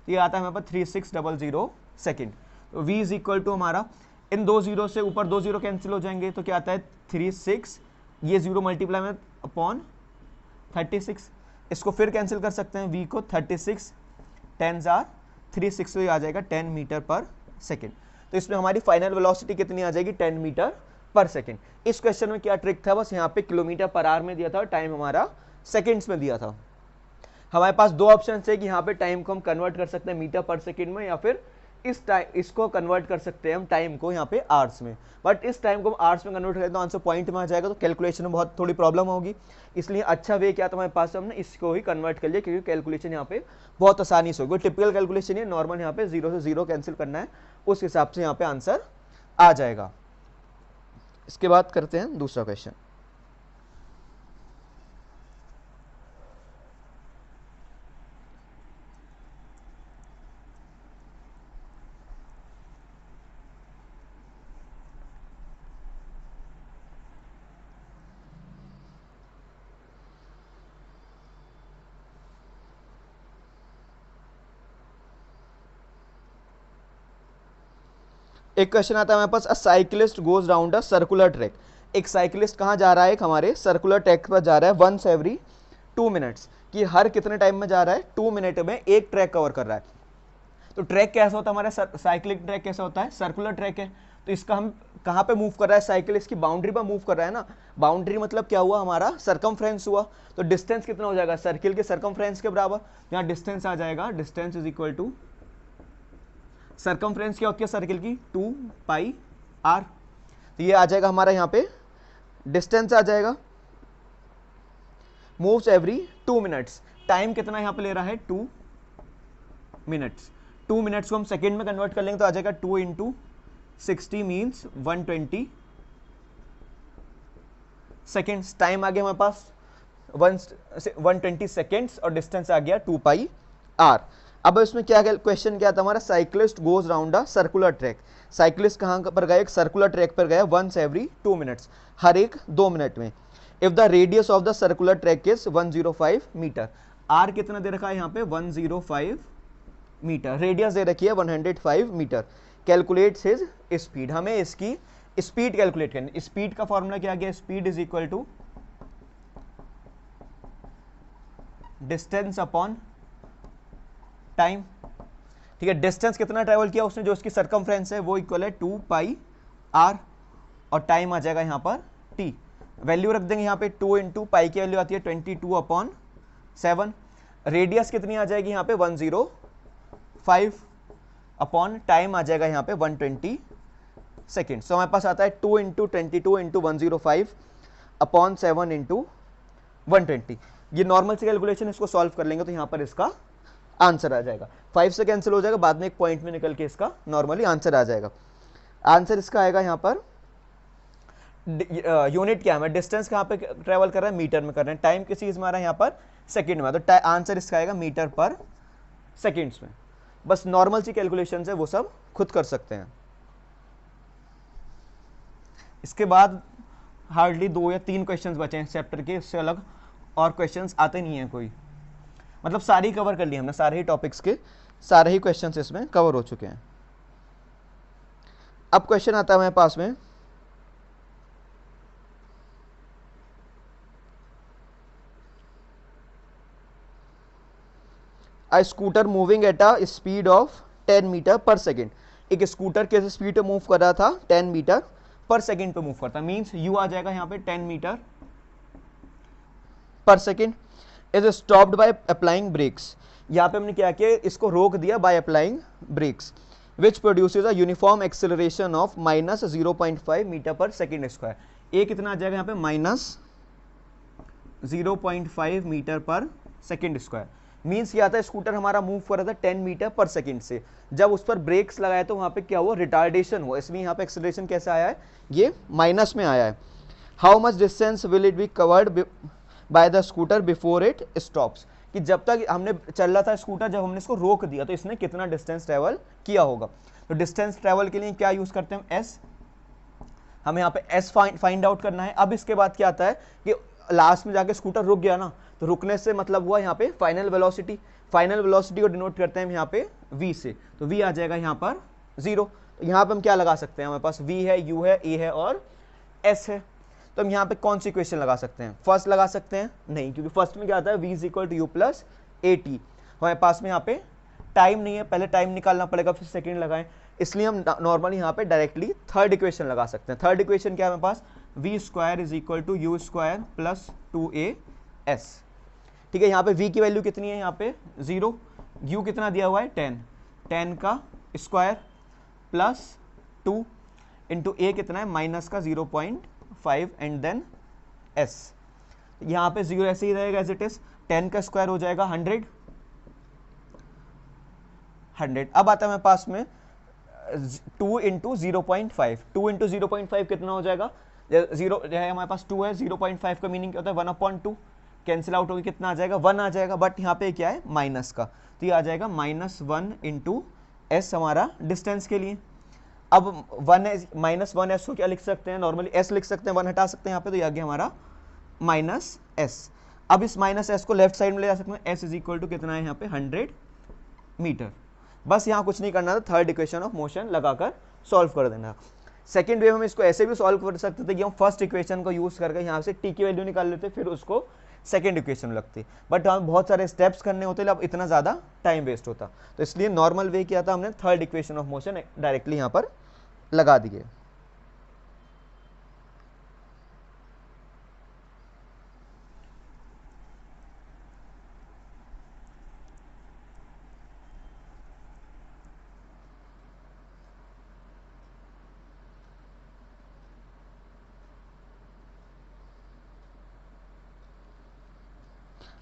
ये आता है हमारे पास 3600 सेकेंड। तो v इज इक्वल टू हमारा, इन दो जीरो से ऊपर दो जीरो कैंसिल हो जाएंगे, तो क्या आता है 36, ये जीरो मल्टीप्लाई में अपॉन 36, इसको फिर कैंसिल कर सकते हैं, v को 36 10 आर 36, तो ये आ जाएगा 10 मीटर पर सेकेंड। तो इसमें हमारी फाइनल वेलोसिटी कितनी आ जाएगी, 10 मीटर पर सेकेंड। इस क्वेश्चन में क्या ट्रिक था, बस यहाँ पे किलोमीटर पर आवर में दिया था और टाइम हमारा सेकेंड्स में दिया था। हमारे पास दो ऑप्शन है कि यहाँ पे टाइम को हम कन्वर्ट कर सकते हैं मीटर पर सेकेंड में, या फिर इसको कन्वर्ट कर सकते हैं हम टाइम को यहाँ पे आवर्स में। बट इस टाइम को हम आवर्स में कन्वर्ट करें तो आंसर पॉइंट में आ जाएगा, तो कैलकुलेशन में बहुत थोड़ी प्रॉब्लम होगी। इसलिए अच्छा वे क्या तुम्हारे पास, हमने इसको ही कन्वर्ट कर लिया, क्योंकि कैलकुलेशन यहाँ पे बहुत आसानी से होगी। टिपिकल कैलकुलेशन है, नॉर्मल यहाँ पे 0 से 0 कैंसिल करना है, उस हिसाब से यहाँ पे आंसर आ जाएगा। इसके बाद करते हैं दूसरा क्वेश्चन। एक क्वेश्चन आता है हमारे पास, a cyclist goes round a circular track. एक साइकिलिस्ट कहाँ जा रहा है, एक हमारे सर्कुलर ट्रैक पर जा रहा है, वंस एवरी 2 मिनट्स, कि हर कितने टाइम में जा रहा है, 2 मिनट में एक ट्रैक कवर कर रहा है। तो ट्रैक कैसा होता है हमारा, साइक्लिक ट्रैक कैसा होता है, सर्कुलर ट्रैक है। तो इसका हम कहाँ पे मूव कर रहा है, साइकिल इसकी बाउंड्री पर मूव कर रहा है ना। बाउंड्री मतलब क्या हुआ, हमारा सरकमफ्रेंस हुआ। तो डिस्टेंस कितना हो जाएगा, सर्किल के सरकमफ्रेंस के बराबर। यहाँ डिस्टेंस आ जाएगा, distance is equal to circumference क्या होती है सर्किल की, 2 पाई आर। तो ये आ जाएगा हमारा यहाँ पे डिस्टेंस आ जाएगा। मूव्स एवरी 2 मिनट्स, टाइम कितना यहाँ पे ले रहा है, 2 मिनट्स। 2 मिनट्स को हम सेकेंड में कन्वर्ट कर लेंगे, तो आ जाएगा 2 इंटू 60 मीन्स 120 सेकेंड्स। टाइम आ गया हमारे पास 120 सेकेंड्स, और डिस्टेंस आ गया 2 पाई आर। अब इसमें क्या क्वेश्चन क्या था हमारा, cyclist goes round a circular track. Cyclist कहाँ पर गया, एक सर्कुलर ट्रैक पर गया, वंस एवरी 2 मिनट्स, हर एक 2 मिनट में। If the radius of the circular track is 105 metre, R कितना दे रखा है यहाँ पे, 105 मीटर, रेडियस दे रखी है 105 मीटर। कैलकुलेट्स हिज स्पीड, हमें इसकी स्पीड कैलकुलेट करनी। स्पीड का फॉर्मूला क्या गया, speed is equal to distance upon time. ठीक है, डिस्टेंस कितना ट्रेवल किया उसने, जो उसकी सरकमफ्रेंस है वो इक्वल है 2 पाई आर, और टाइम आ जाएगा यहाँ पर टी। वैल्यू रख देंगे यहाँ पे, 2 इंटू पाई की वैल्यू आती है 22/7। रेडियस कितनी आ जाएगी यहाँ पे 105, अपॉन टाइम आ जाएगा यहाँ पे 120 सेकेंड। तो हमारे पास आता है 2 इंटू 22 इंटू 105 अपॉन 7 इंटू 120। ये नॉर्मल से कैलकुलेशन, इसको सॉल्व कर लेंगे तो यहाँ पर इसका आंसर आ जाएगा। 5 से कैंसिल हो जाएगा, बाद में एक पॉइंट में निकल के इसका नॉर्मली आंसर आ जाएगा। आंसर इसका आएगा यहाँ पर, यूनिट क्या है, डिस्टेंस कहाँ पे ट्रेवल कर रहा है, मीटर में कर रहे हैं। टाइम किस चीज़ में आ रहा है यहाँ पर, सेकेंड में, तो आंसर इसका आएगा मीटर पर सेकेंड्स में। बस नॉर्मल सी कैलकुलेशन है वो सब खुद कर सकते हैं। इसके बाद हार्डली 2 या 3 क्वेश्चंस बचे हैं चैप्टर के, इससे अलग और क्वेश्चंस आते नहीं हैं कोई, मतलब सारी कवर कर ली हमने, सारे ही टॉपिक्स के सारे ही क्वेश्चंस इसमें कवर हो चुके हैं। अब क्वेश्चन आता है हमारे पास में, a scooter moving at a speed of 10 metre per second. एक स्कूटर किस स्पीड पे मूव कर रहा था, 10 मीटर पर सेकेंड पे मूव करता, मीन्स यू आ जाएगा यहाँ पे 10 metre per second. Is stopped by applying brakes, यहाँ पे हमने क्या किया, इसको रोक दिया by applying brakes, which produces a uniform acceleration of minus 0.5 metre per second square. A कितना आ जाएगा यहाँ पे, minus 0.5 metre per second square. Means क्या आता है, स्कूटर हमारा मूव कर रहा था 10 मीटर पर सेकेंड से, जब उस पर ब्रेक्स लगाए तो वहाँ पे क्या हुआ, रिटार्डेशन हुआ, इसलिए यहाँ पे एक्सेलरेशन कैसे आया है, ये माइनस में आया है। How much distance will it be covered by the scooter before it stops, कि जब तक हमने चल रहा था स्कूटर, जब हमने इसको रोक दिया तो इसने कितना डिस्टेंस ट्रेवल किया होगा। तो डिस्टेंस ट्रेवल के लिए क्या यूज करते हैं, एस, हमें यहाँ पे एस फाइंड आउट करना है। अब इसके बाद क्या आता है कि लास्ट में जाके स्कूटर रुक गया ना, तो रुकने से मतलब हुआ यहाँ पे फाइनल वेलोसिटी, फाइनल वेलोसिटी को डिनोट करते हैं हम यहाँ पे v से, तो v आ जाएगा यहाँ पर 0। यहाँ पे हम क्या लगा सकते हैं, हमारे पास v है, u है, a है और s है, तो हम यहाँ पे कौन सी इक्वेशन लगा सकते हैं, फर्स्ट लगा सकते हैं, नहीं, क्योंकि फर्स्ट में क्या आता है, v is equal to u plus a t, हमारे पास में यहाँ पे टाइम नहीं है, पहले टाइम निकालना पड़ेगा फिर सेकेंड लगाएं, इसलिए हम नॉर्मली यहाँ पे डायरेक्टली थर्ड इक्वेशन लगा सकते हैं। थर्ड इक्वेशन क्या है हमारे पास, v square is equal to u square plus 2as, ठीक है। यहाँ पे v की वैल्यू कितनी है, यहाँ पे 0, u कितना दिया हुआ है 10, 10 का स्क्वायर प्लस 2 इंटू a कितना है, माइनस का 0.5 एंड देन s, यहाँ पे 0 ऐसे ही रहेगा एज इट इज, 10 का स्क्वायर हो जाएगा 100। अब आता है मेरे पास में 2 इंटू 0.5, 2 इंटू 0.5 कितना हो जाएगा, 0 है हमारे पास 2 है, 0.5 का मीनिंग क्या होता है, 1/2, कैंसिल आउट होकर कितना आ जाएगा, 1 आ जाएगा, बट यहाँ पे क्या है माइनस का, तो ये आ जाएगा -1 इंटू एस हमारा डिस्टेंस के लिए। अब 1 है, -1s को क्या लिख सकते हैं, नॉर्मली s लिख सकते हैं, 1 हटा सकते हैं यहाँ पे, तो ये आ गया हमारा -s। अब इस -s को लेफ्ट साइड में ले जा सकते हैं, s इज इक्वल टू कितना है यहाँ पे 100 मीटर। बस यहाँ कुछ नहीं करना था, थर्ड इक्वेशन ऑफ मोशन लगाकर सॉल्व कर देना। सेकंड वे में हम इसको ऐसे भी सॉल्व कर सकते थे कि हम फर्स्ट इक्वेशन को यूज करके यहाँ से t की वैल्यू निकाल लेते, फिर उसको सेकेंड इक्वेशन लगती, बट हमें बहुत सारे स्टेप्स करने होते, अब इतना ज़्यादा टाइम वेस्ट होता, तो इसलिए नॉर्मल वे किया था हमने, third equation of motion directly यहाँ पर लगा दिए।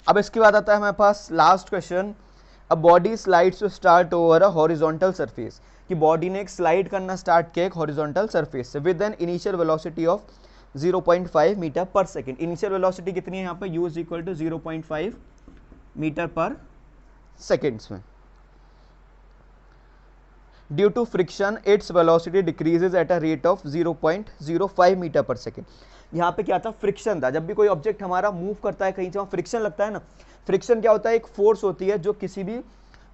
अब इसके बाद आता है हमारे पास last question, a body slides to start over a horizontal surface, कि बॉडी ने एक स्लाइड करना स्टार्ट किया एक हॉरिजॉन्टल सरफेस से with an initial velocity of 0.5 metre per second. Initial velocity कितनी है यहाँ पर, u is equal to 0.5 metre per seconds में। Due to friction its velocity decreases at a rate of 0.05 metre per second. यहाँ पे क्या था, फ्रिक्शन था, जब भी कोई ऑब्जेक्ट हमारा मूव करता है कहीं से, वहाँ फ्रिक्शन लगता है ना। फ्रिक्शन क्या होता है, एक फोर्स होती है जो किसी भी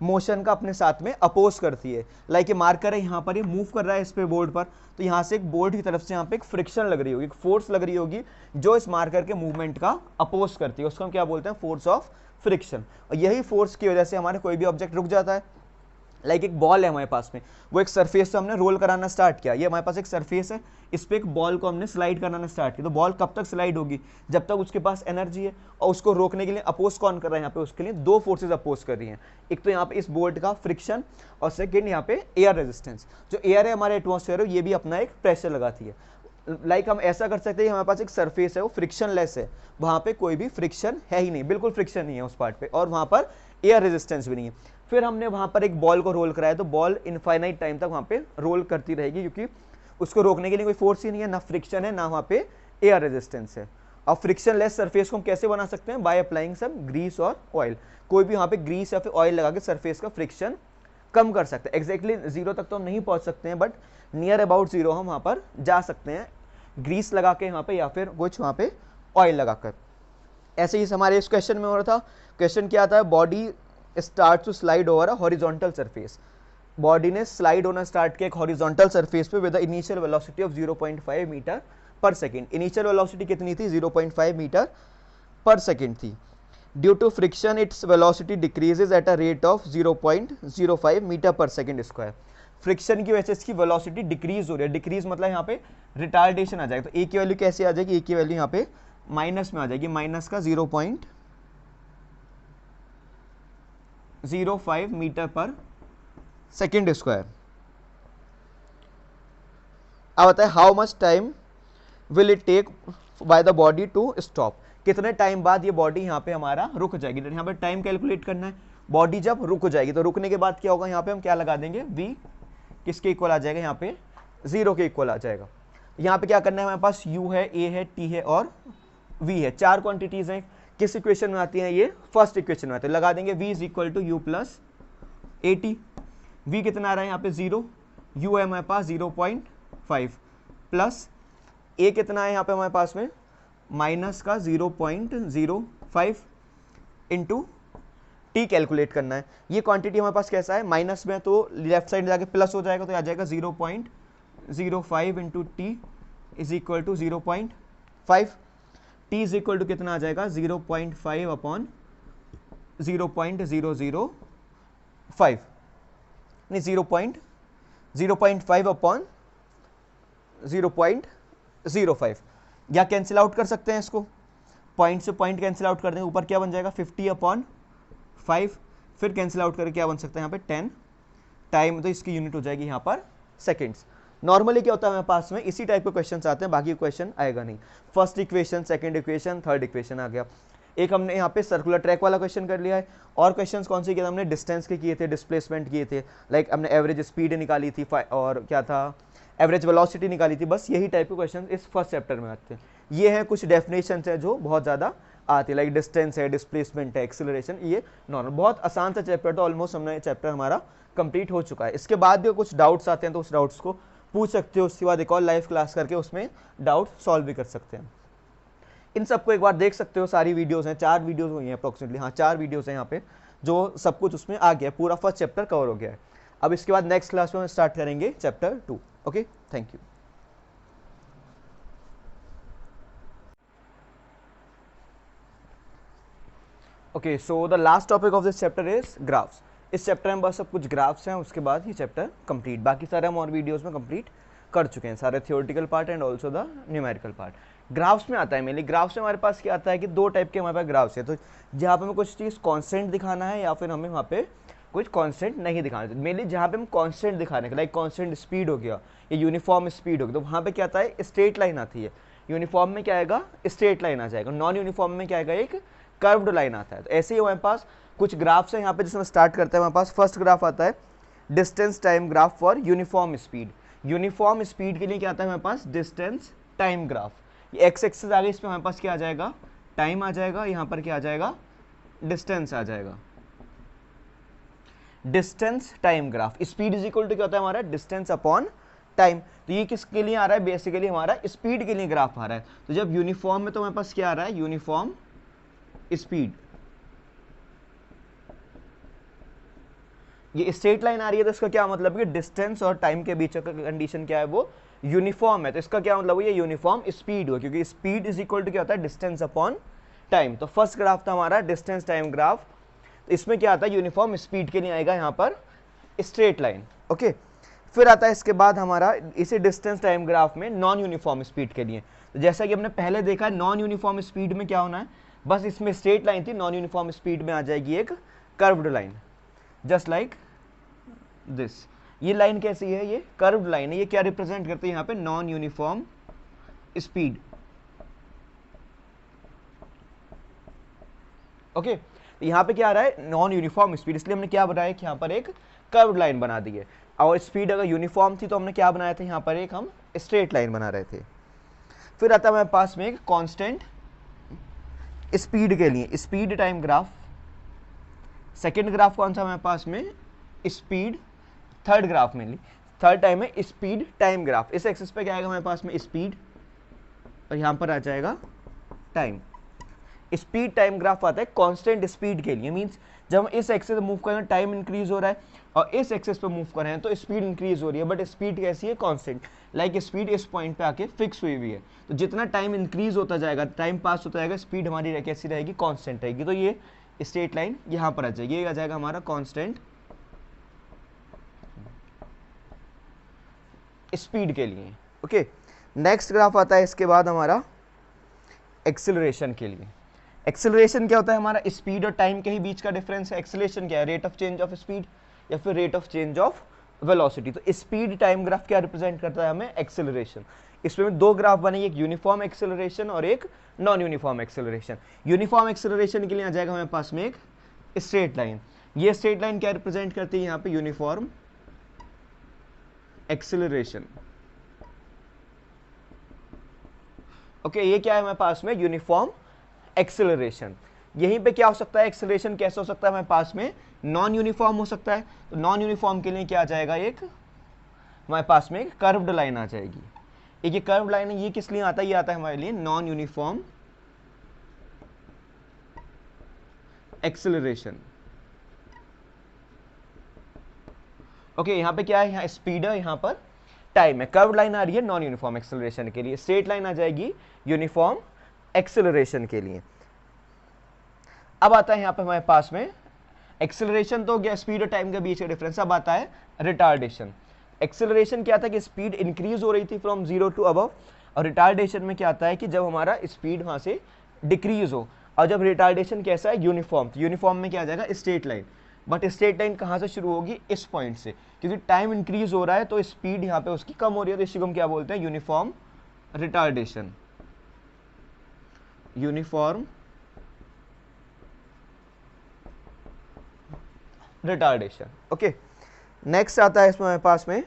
मोशन का अपने साथ में अपोज करती है। लाइक ये मार्कर है, यहाँ पर ये मूव कर रहा है इस पे बोर्ड पर, तो यहाँ से एक बोर्ड की तरफ से यहाँ पे एक फ्रिक्शन लग रही होगी, एक फोर्स लग रही होगी जो इस मार्कर के मूवमेंट का अपोज करती है, उसको हम क्या बोलते हैं, फोर्स ऑफ फ्रिक्शन। और यही फोर्स की वजह से हमारे कोई भी ऑब्जेक्ट रुक जाता है। लाइक एक बॉल है हमारे पास में, वो एक सरफेस से हमने रोल कराना स्टार्ट किया, ये हमारे पास एक सरफेस है, इस पर एक बॉल को हमने स्लाइड कराना स्टार्ट किया, तो बॉल कब तक स्लाइड होगी, जब तक उसके पास एनर्जी है। और उसको रोकने के लिए अपोज कौन कर रहा है यहाँ पे, उसके लिए दो फोर्सेज अपोज कर रही हैं, एक तो यहाँ पे इस बोर्ड का फ्रिक्शन, और सेकेंड यहाँ पे एयर रेजिस्टेंस। जो एयर है हमारे एटमॉस्फेयर है, ये भी अपना एक प्रेशर लगाती है। लाइक हम ऐसा कर सकते हैं, हमारे पास एक सरफेस है वो फ्रिक्शन लेस है, वहाँ पे कोई भी फ्रिक्शन है ही नहीं, बिल्कुल फ्रिक्शन नहीं है उस पार्ट पे, और वहाँ पर एयर रेजिस्टेंस भी नहीं है। फिर हमने वहाँ पर एक बॉल को रोल कराया, तो बॉल इनफाइनाइट टाइम तक वहाँ पे रोल करती रहेगी, क्योंकि उसको रोकने के लिए कोई फोर्स ही नहीं है, ना फ्रिक्शन है, ना वहाँ पे एयर रेजिस्टेंस है। और फ्रिक्शन लेस सरफेस को हम कैसे बना सकते हैं, बाय अप्लाइंग सम ग्रीस और ऑयल। कोई भी वहाँ पे ग्रीस या फिर ऑयल लगा के सरफेस का फ्रिक्शन कम कर सकते हैं। एग्जैक्टली जीरो तक तो हम नहीं पहुँच सकते हैं, बट नियर अबाउट जीरो हम वहाँ पर जा सकते हैं, ग्रीस लगा के वहाँ पे या फिर कुछ वहाँ पे ऑयल लगाकर। ऐसे ही हमारे इस क्वेश्चन में हो रहा था। क्वेश्चन क्या आता है, body start to slide over a horizontal surface, body ने स्लाइड होना स्टार्ट किया एक हॉरिजॉन्टल सरफेस पे with the initial velocity of 0.5 metre per second. Initial velocity कितनी थी? 0.5 मीटर पर सेकेंड थी। Due to friction its velocity decreases at a rate of 0.05 metre per second square. Friction की वजह से इसकी वेलोसिटी डिक्रीज हो रही है। डिक्रीज मतलब यहाँ पे रिटार्डेशन आ जाएगा। तो ए की वैल्यू कैसे आ जाएगी? ए की वैल्यू यहाँ पे माइनस में आ जाएगी, माइनस का 0.05 मीटर पर सेकेंड स्क्वायर। अब आता है how much time will it take by the body to stop. कितने टाइम बाद ये बॉडी यहाँ पे हमारा रुक जाएगी। यहाँ पे टाइम कैलकुलेट करना है। बॉडी जब रुक जाएगी तो रुकने के बाद क्या होगा? यहाँ पे हम क्या लगा देंगे? v किसके इक्वल आ जाएगा? यहाँ पे 0 के इक्वल आ जाएगा। यहाँ पे क्या करना है? हमारे पास u है, a है, t है और v है। चार क्वांटिटीज हैं। किस इक्वेशन में आती हैं? ये फर्स्ट इक्वेशन में आती है। लगा देंगे v is equal to u plus a t. v कितना आ रहा है यहाँ पे? 0। u है हमारे पास 0.5 प्लस a कितना है यहाँ पे हमारे पास में? माइनस का 0.05 इंटू टी कैलकुलेट करना है। ये क्वांटिटी हमारे पास कैसा है? माइनस में, तो लेफ्ट साइड जाके प्लस हो जाएगा, तो आ जाएगा 0.05 into t is equal to 0.5। T is equal to कितना आ जाएगा? 0.5 अपॉन 0.005, नहीं 0.5 अपॉन 0.05। या कैंसिल आउट कर सकते हैं इसको, पॉइंट से पॉइंट कैंसिल आउट कर देंगे। ऊपर क्या बन जाएगा? 50 अपॉन 5। फिर कैंसिल आउट करके क्या बन सकता है यहाँ पे? 10 टाइम, तो इसकी यूनिट हो जाएगी यहाँ पर सेकेंड्स। नॉर्मली क्या होता है हमारे पास में? इसी टाइप के क्वेश्चन आते हैं, बाकी क्वेश्चन आएगा नहीं। First equation, second equation, third equation आ गया। एक हमने यहाँ पे सर्कुलर ट्रैक वाला क्वेश्चन कर लिया है। और क्वेश्चंस कौन से किए थे हमने? डिस्टेंस के किए थे, डिस्प्लेसमेंट किए थे, लाइक हमने एवरेज स्पीड निकाली थी और क्या था, एवरेज वेलोसिटी निकाली थी। बस यही टाइप के क्वेश्चन इस फर्स्ट चैप्टर में आते हैं। ये हैं कुछ डेफिनेशंस हैं जो बहुत ज़्यादा आती है, लाइक डिस्टेंस है, डिस्प्लेसमेंट है, एक्सेलरेशन। ये नॉर्मल बहुत आसान सा चैप्टर था। ऑलमोस्ट हमने चैप्टर हमारा कंप्लीट हो चुका है। इसके बाद भी कुछ डाउट्स आते हैं तो उस डाउट्स को पूछ सकते हो। उसके बाद एक और लाइव क्लास करके उसमें डाउट सॉल्व भी कर सकते हैं। इन सबको एक बार देख सकते हो। सारी वीडियोस हैं, 4 वीडियोस हुई हैं अप्रोक्सीमेटली। हाँ 4 वीडियोस हैं यहाँ पे, जो सब कुछ उसमें आ गया, पूरा फर्स्ट चैप्टर कवर हो गया है। अब इसके बाद नेक्स्ट क्लास में हम स्टार्ट करेंगे chapter 2। Okay, thank you. Okay, so the last topic of this chapter is graphs. इस चैप्टर में बस सब कुछ ग्राफ्स हैं, उसके बाद ही चैप्टर कंप्लीट। बाकी सारे हम और वीडियोस में कंप्लीट कर चुके हैं, सारे theoretical part and also the numerical part. Graphs में आता है मेनली। ग्राफ्स में हमारे पास क्या आता है कि 2 टाइप के हमारे पास ग्राफ्स है। तो जहाँ पे हमें कुछ चीज़ कॉन्स्टेंट दिखाना है या फिर हमें वहाँ पे कुछ कॉन्स्टेंट नहीं दिखाना है। मेनली जहाँ पे हम कॉन्स्टेंट दिखाने का, लाइक कॉन्स्टेंट स्पीड हो गया या यूनिफॉर्म स्पीड हो गया, तो वहाँ पे क्या आता है? स्ट्रेट लाइन आती है। यूनिफॉर्म में क्या आएगा? स्ट्रेट लाइन आ जाएगा। नॉन यूनिफॉर्म में क्या आएगा? एक कर्व्ड लाइन आता है। तो ऐसे ही हमारे पास कुछ ग्राफ्स हैं यहाँ पे, जिसमें स्टार्ट करते हैं। हमारे पास फर्स्ट ग्राफ आता है distance time graph for uniform speed. Uniform speed के लिए क्या आता है हमारे पास? Distance time graph. ये एक्स एक्सिस आ गई, इसमें हमारे पास क्या आ जाएगा? टाइम आ जाएगा। यहाँ पर क्या आ जाएगा? डिस्टेंस आ जाएगा। Distance time graph. Speed is equal to क्या होता है हमारा? Distance upon time. तो ये किसके लिए आ रहा है? बेसिकली हमारा स्पीड के लिए ग्राफ आ रहा है। तो जब यूनिफॉर्म में तो हमारे पास क्या आ रहा है? Uniform speed. ये स्ट्रेट लाइन आ रही है, तो इसका क्या मतलब है कि डिस्टेंस और टाइम के बीच का कंडीशन क्या है? वो यूनिफॉर्म है। तो इसका क्या मतलब है? ये यूनिफॉर्म स्पीड हो, क्योंकि स्पीड इज इक्वल टू क्या होता है? Distance upon time. तो फर्स्ट ग्राफ था हमारा डिस्टेंस टाइम ग्राफ। तो इसमें क्या आता है? यूनिफॉर्म स्पीड के लिए आएगा यहाँ पर स्ट्रेट लाइन। ओके, फिर आता है इसके बाद हमारा इसी डिस्टेंस टाइम ग्राफ में नॉन यूनिफॉर्म स्पीड के लिए। तो जैसा कि हमने पहले देखा है, नॉन यूनिफॉर्म स्पीड में क्या होना है? बस इसमें स्ट्रेट लाइन थी, नॉन यूनिफॉर्म स्पीड में आ जाएगी एक curved line, just like this. ये लाइन कैसी है? ये कर्व्ड लाइन है। ये क्या रिप्रेजेंट करती है यहाँ पे? Non uniform speed. ओके, यहाँ पे क्या आ रहा है? नॉन यूनिफॉर्म स्पीड, इसलिए हमने क्या बनाया कि यहाँ पर एक कर्व्ड लाइन बना दी है। और स्पीड अगर यूनिफॉर्म थी तो हमने क्या बनाया था? यहाँ पर एक हम स्ट्रेट लाइन बना रहे थे। फिर आता है हमारे पास में एक कांस्टेंट स्पीड के लिए speed time graph. Second graph कौन सा हमारे पास में? स्पीड। थर्ड ग्राफ में थर्ड टाइम है स्पीड टाइम ग्राफ। इस एक्सिस पे क्या आएगा हमारे पास में? स्पीड, और यहाँ पर आ जाएगा टाइम। स्पीड टाइम ग्राफ आता है कांस्टेंट स्पीड के लिए, मींस जब हम इस एक्सेस पे मूव कर रहे हैं टाइम इंक्रीज हो रहा है, और इस एक्सेस पे मूव कर रहे हैं तो स्पीड इंक्रीज हो रही है, बट स्पीड कैसी है, कांस्टेंट। लाइक स्पीड इस पॉइंट पे आके फिक्स हुई हुई है, तो जितना टाइम इंक्रीज होता जाएगा, टाइम पास होता जाएगा, स्पीड हमारी कैसी रहेगी, कांस्टेंट रहेगी। तो ये स्ट्रेट लाइन यहाँ पर आ जाएगी, ये आ जाएगा हमारा कांस्टेंट स्पीड के लिए। ओके, नेक्स्ट ग्राफ आता है इसके बाद हमारा एक्सेलरेशन के लिए। एक्सेलरेशन क्या होता है, हमारा स्पीड और टाइम के ही बीच का डिफरेंस है। एक्सेलरेशन क्या है, rate of change of speed या फिर rate of change of velocity. तो स्पीड टाइम ग्राफ क्या रिप्रेजेंट करता है हमें, एक्सेलरेशन। इसमें दो ग्राफ बनेंगे, एक यूनिफॉर्म एक्सेलरेशन और एक non uniform acceleration. Uniform acceleration के लिए आ जाएगा हमारे पास में एक स्ट्रेट लाइन। ये स्ट्रेट लाइन क्या रिप्रेजेंट करती है यहाँ पे, यूनिफॉर्म एक्सेलरेशन। ओके, ये क्या है हमारे पास में, यूनिफॉर्म एक्सेलरेशन। यहीं पे क्या हो सकता है, एक्सेलरेशन कैसे हो सकता है हमारे पास में, नॉन यूनिफॉर्म हो सकता है। तो नॉन यूनिफॉर्म के लिए क्या आ जाएगा, एक हमारे पास में एक कर्व्ड लाइन आ जाएगी। एक ये कर्व्ड लाइन है, ये किस लिए आता है, ये आता है हमारे लिए नॉन यूनिफॉर्म एक्सेलरेशन। ओके, यहाँ पे क्या है, यहाँ स्पीड है, यहाँ पर टाइम है। कर्व्ड लाइन आ रही है नॉन यूनिफॉर्म एक्सेलरेशन के लिए, स्ट्रेट लाइन आ जाएगी यूनिफॉर्म एक्सेलरेशन के लिए। अब आता है यहाँ पे हमारे पास में एक्सेलरेशन तो गया, स्पीड और टाइम के बीच का डिफरेंस। अब आता है रिटार्डेशन। एक्सेलरेशन क्या था कि स्पीड इंक्रीज हो रही थी फ्रॉम 0 टू अबव, और रिटार्डेशन में क्या आता है कि जब हमारा स्पीड वहां से डिक्रीज हो। और जब रिटार्डेशन कैसा है, यूनिफॉर्म, तो यूनिफॉर्म में क्या आ जाएगा, straight line. But straight line कहाँ से शुरू होगी, इस पॉइंट से, क्योंकि टाइम इंक्रीज हो रहा है तो स्पीड यहाँ पे उसकी कम हो रही है, तो इसी को हम क्या बोलते हैं, uniform retardation. Uniform retardation. Okay, next आता है इसमें हमारे पास में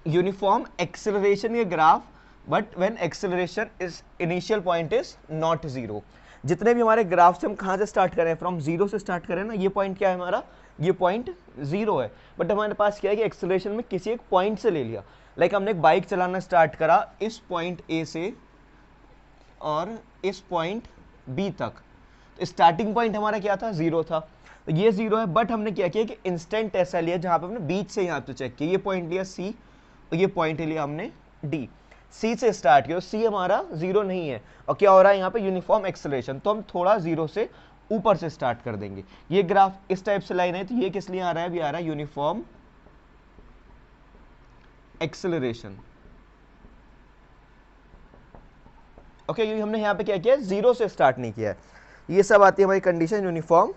यूनिफॉर्म एक्सेलरेशन के graph, but when acceleration is initial point is not zero. जितने भी हमारे ग्राफ से हम कहाँ से स्टार्ट करें, फ्रॉम जीरो से स्टार्ट करें ना, ये पॉइंट क्या है हमारा, ये पॉइंट जीरो है। बट हमारे पास क्या है कि एक्सेलरेशन में किसी एक पॉइंट से ले लिया। लाइक हमने एक बाइक चलाना स्टार्ट करा इस पॉइंट ए से और इस पॉइंट बी तक, तो स्टार्टिंग पॉइंट हमारा क्या था, जीरो था, तो ये जीरो है। बट हमने क्या किया कि इंस्टेंट ऐसा लिया जहां पे हमने बीच से यहाँ पे चेक किया, ये पॉइंट लिया सी और ये पॉइंट लिया हमने डी। सी से स्टार्ट किया, सी हमारा जीरो नहीं है, और क्या हो रहा है यहाँ पे, यूनिफॉर्म एक्सेलरेशन। तो हम थोड़ा जीरो से ऊपर से स्टार्ट कर देंगे। ये ग्राफ इस टाइप से लाइन है, तो ये किस लिए आ रहा है, अभी आ रहा है यूनिफॉर्म एक्सेलरेशन। ओके, ये हमने यहाँ पे क्या किया, जीरो से स्टार्ट नहीं किया है। ये सब आती है हमारी कंडीशन यूनिफॉर्म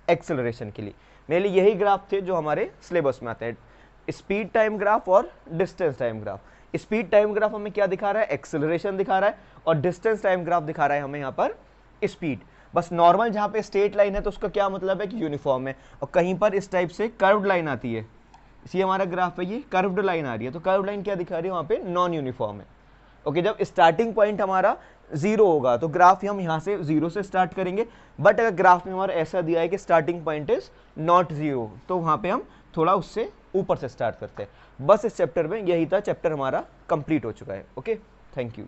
एक्सेलरेशन के लिए। मेरे लिए यही ग्राफ थे जो हमारे सिलेबस में आते हैं, स्पीड टाइम ग्राफ और distance time graph. Speed time graph हमें क्या दिखा रहा है, एक्सेलरेशन दिखा रहा है, और डिस्टेंस टाइम ग्राफ दिखा रहा है हमें यहाँ पर स्पीड। बस नॉर्मल जहाँ पे स्ट्रेट लाइन है तो उसका क्या मतलब है कि यूनिफॉर्म है, और कहीं पर इस टाइप से कर्व्ड लाइन आती है, ये हमारा ग्राफ है, ये कर्व्ड लाइन आ रही है, तो कर्व्ड लाइन क्या दिखा रही है, वहाँ पे नॉन यूनिफॉर्म है। ओके, जब स्टार्टिंग पॉइंट हमारा जीरो होगा तो ग्राफ हम यहाँ से जीरो से स्टार्ट करेंगे। बट अगर ग्राफ में हमारा ऐसा दिया है कि starting point is not zero, तो वहाँ पे हम थोड़ा उससे ऊपर से स्टार्ट करते हैं। बस इस चैप्टर में यही था, चैप्टर हमारा कंप्लीट हो चुका है। Okay, thank you.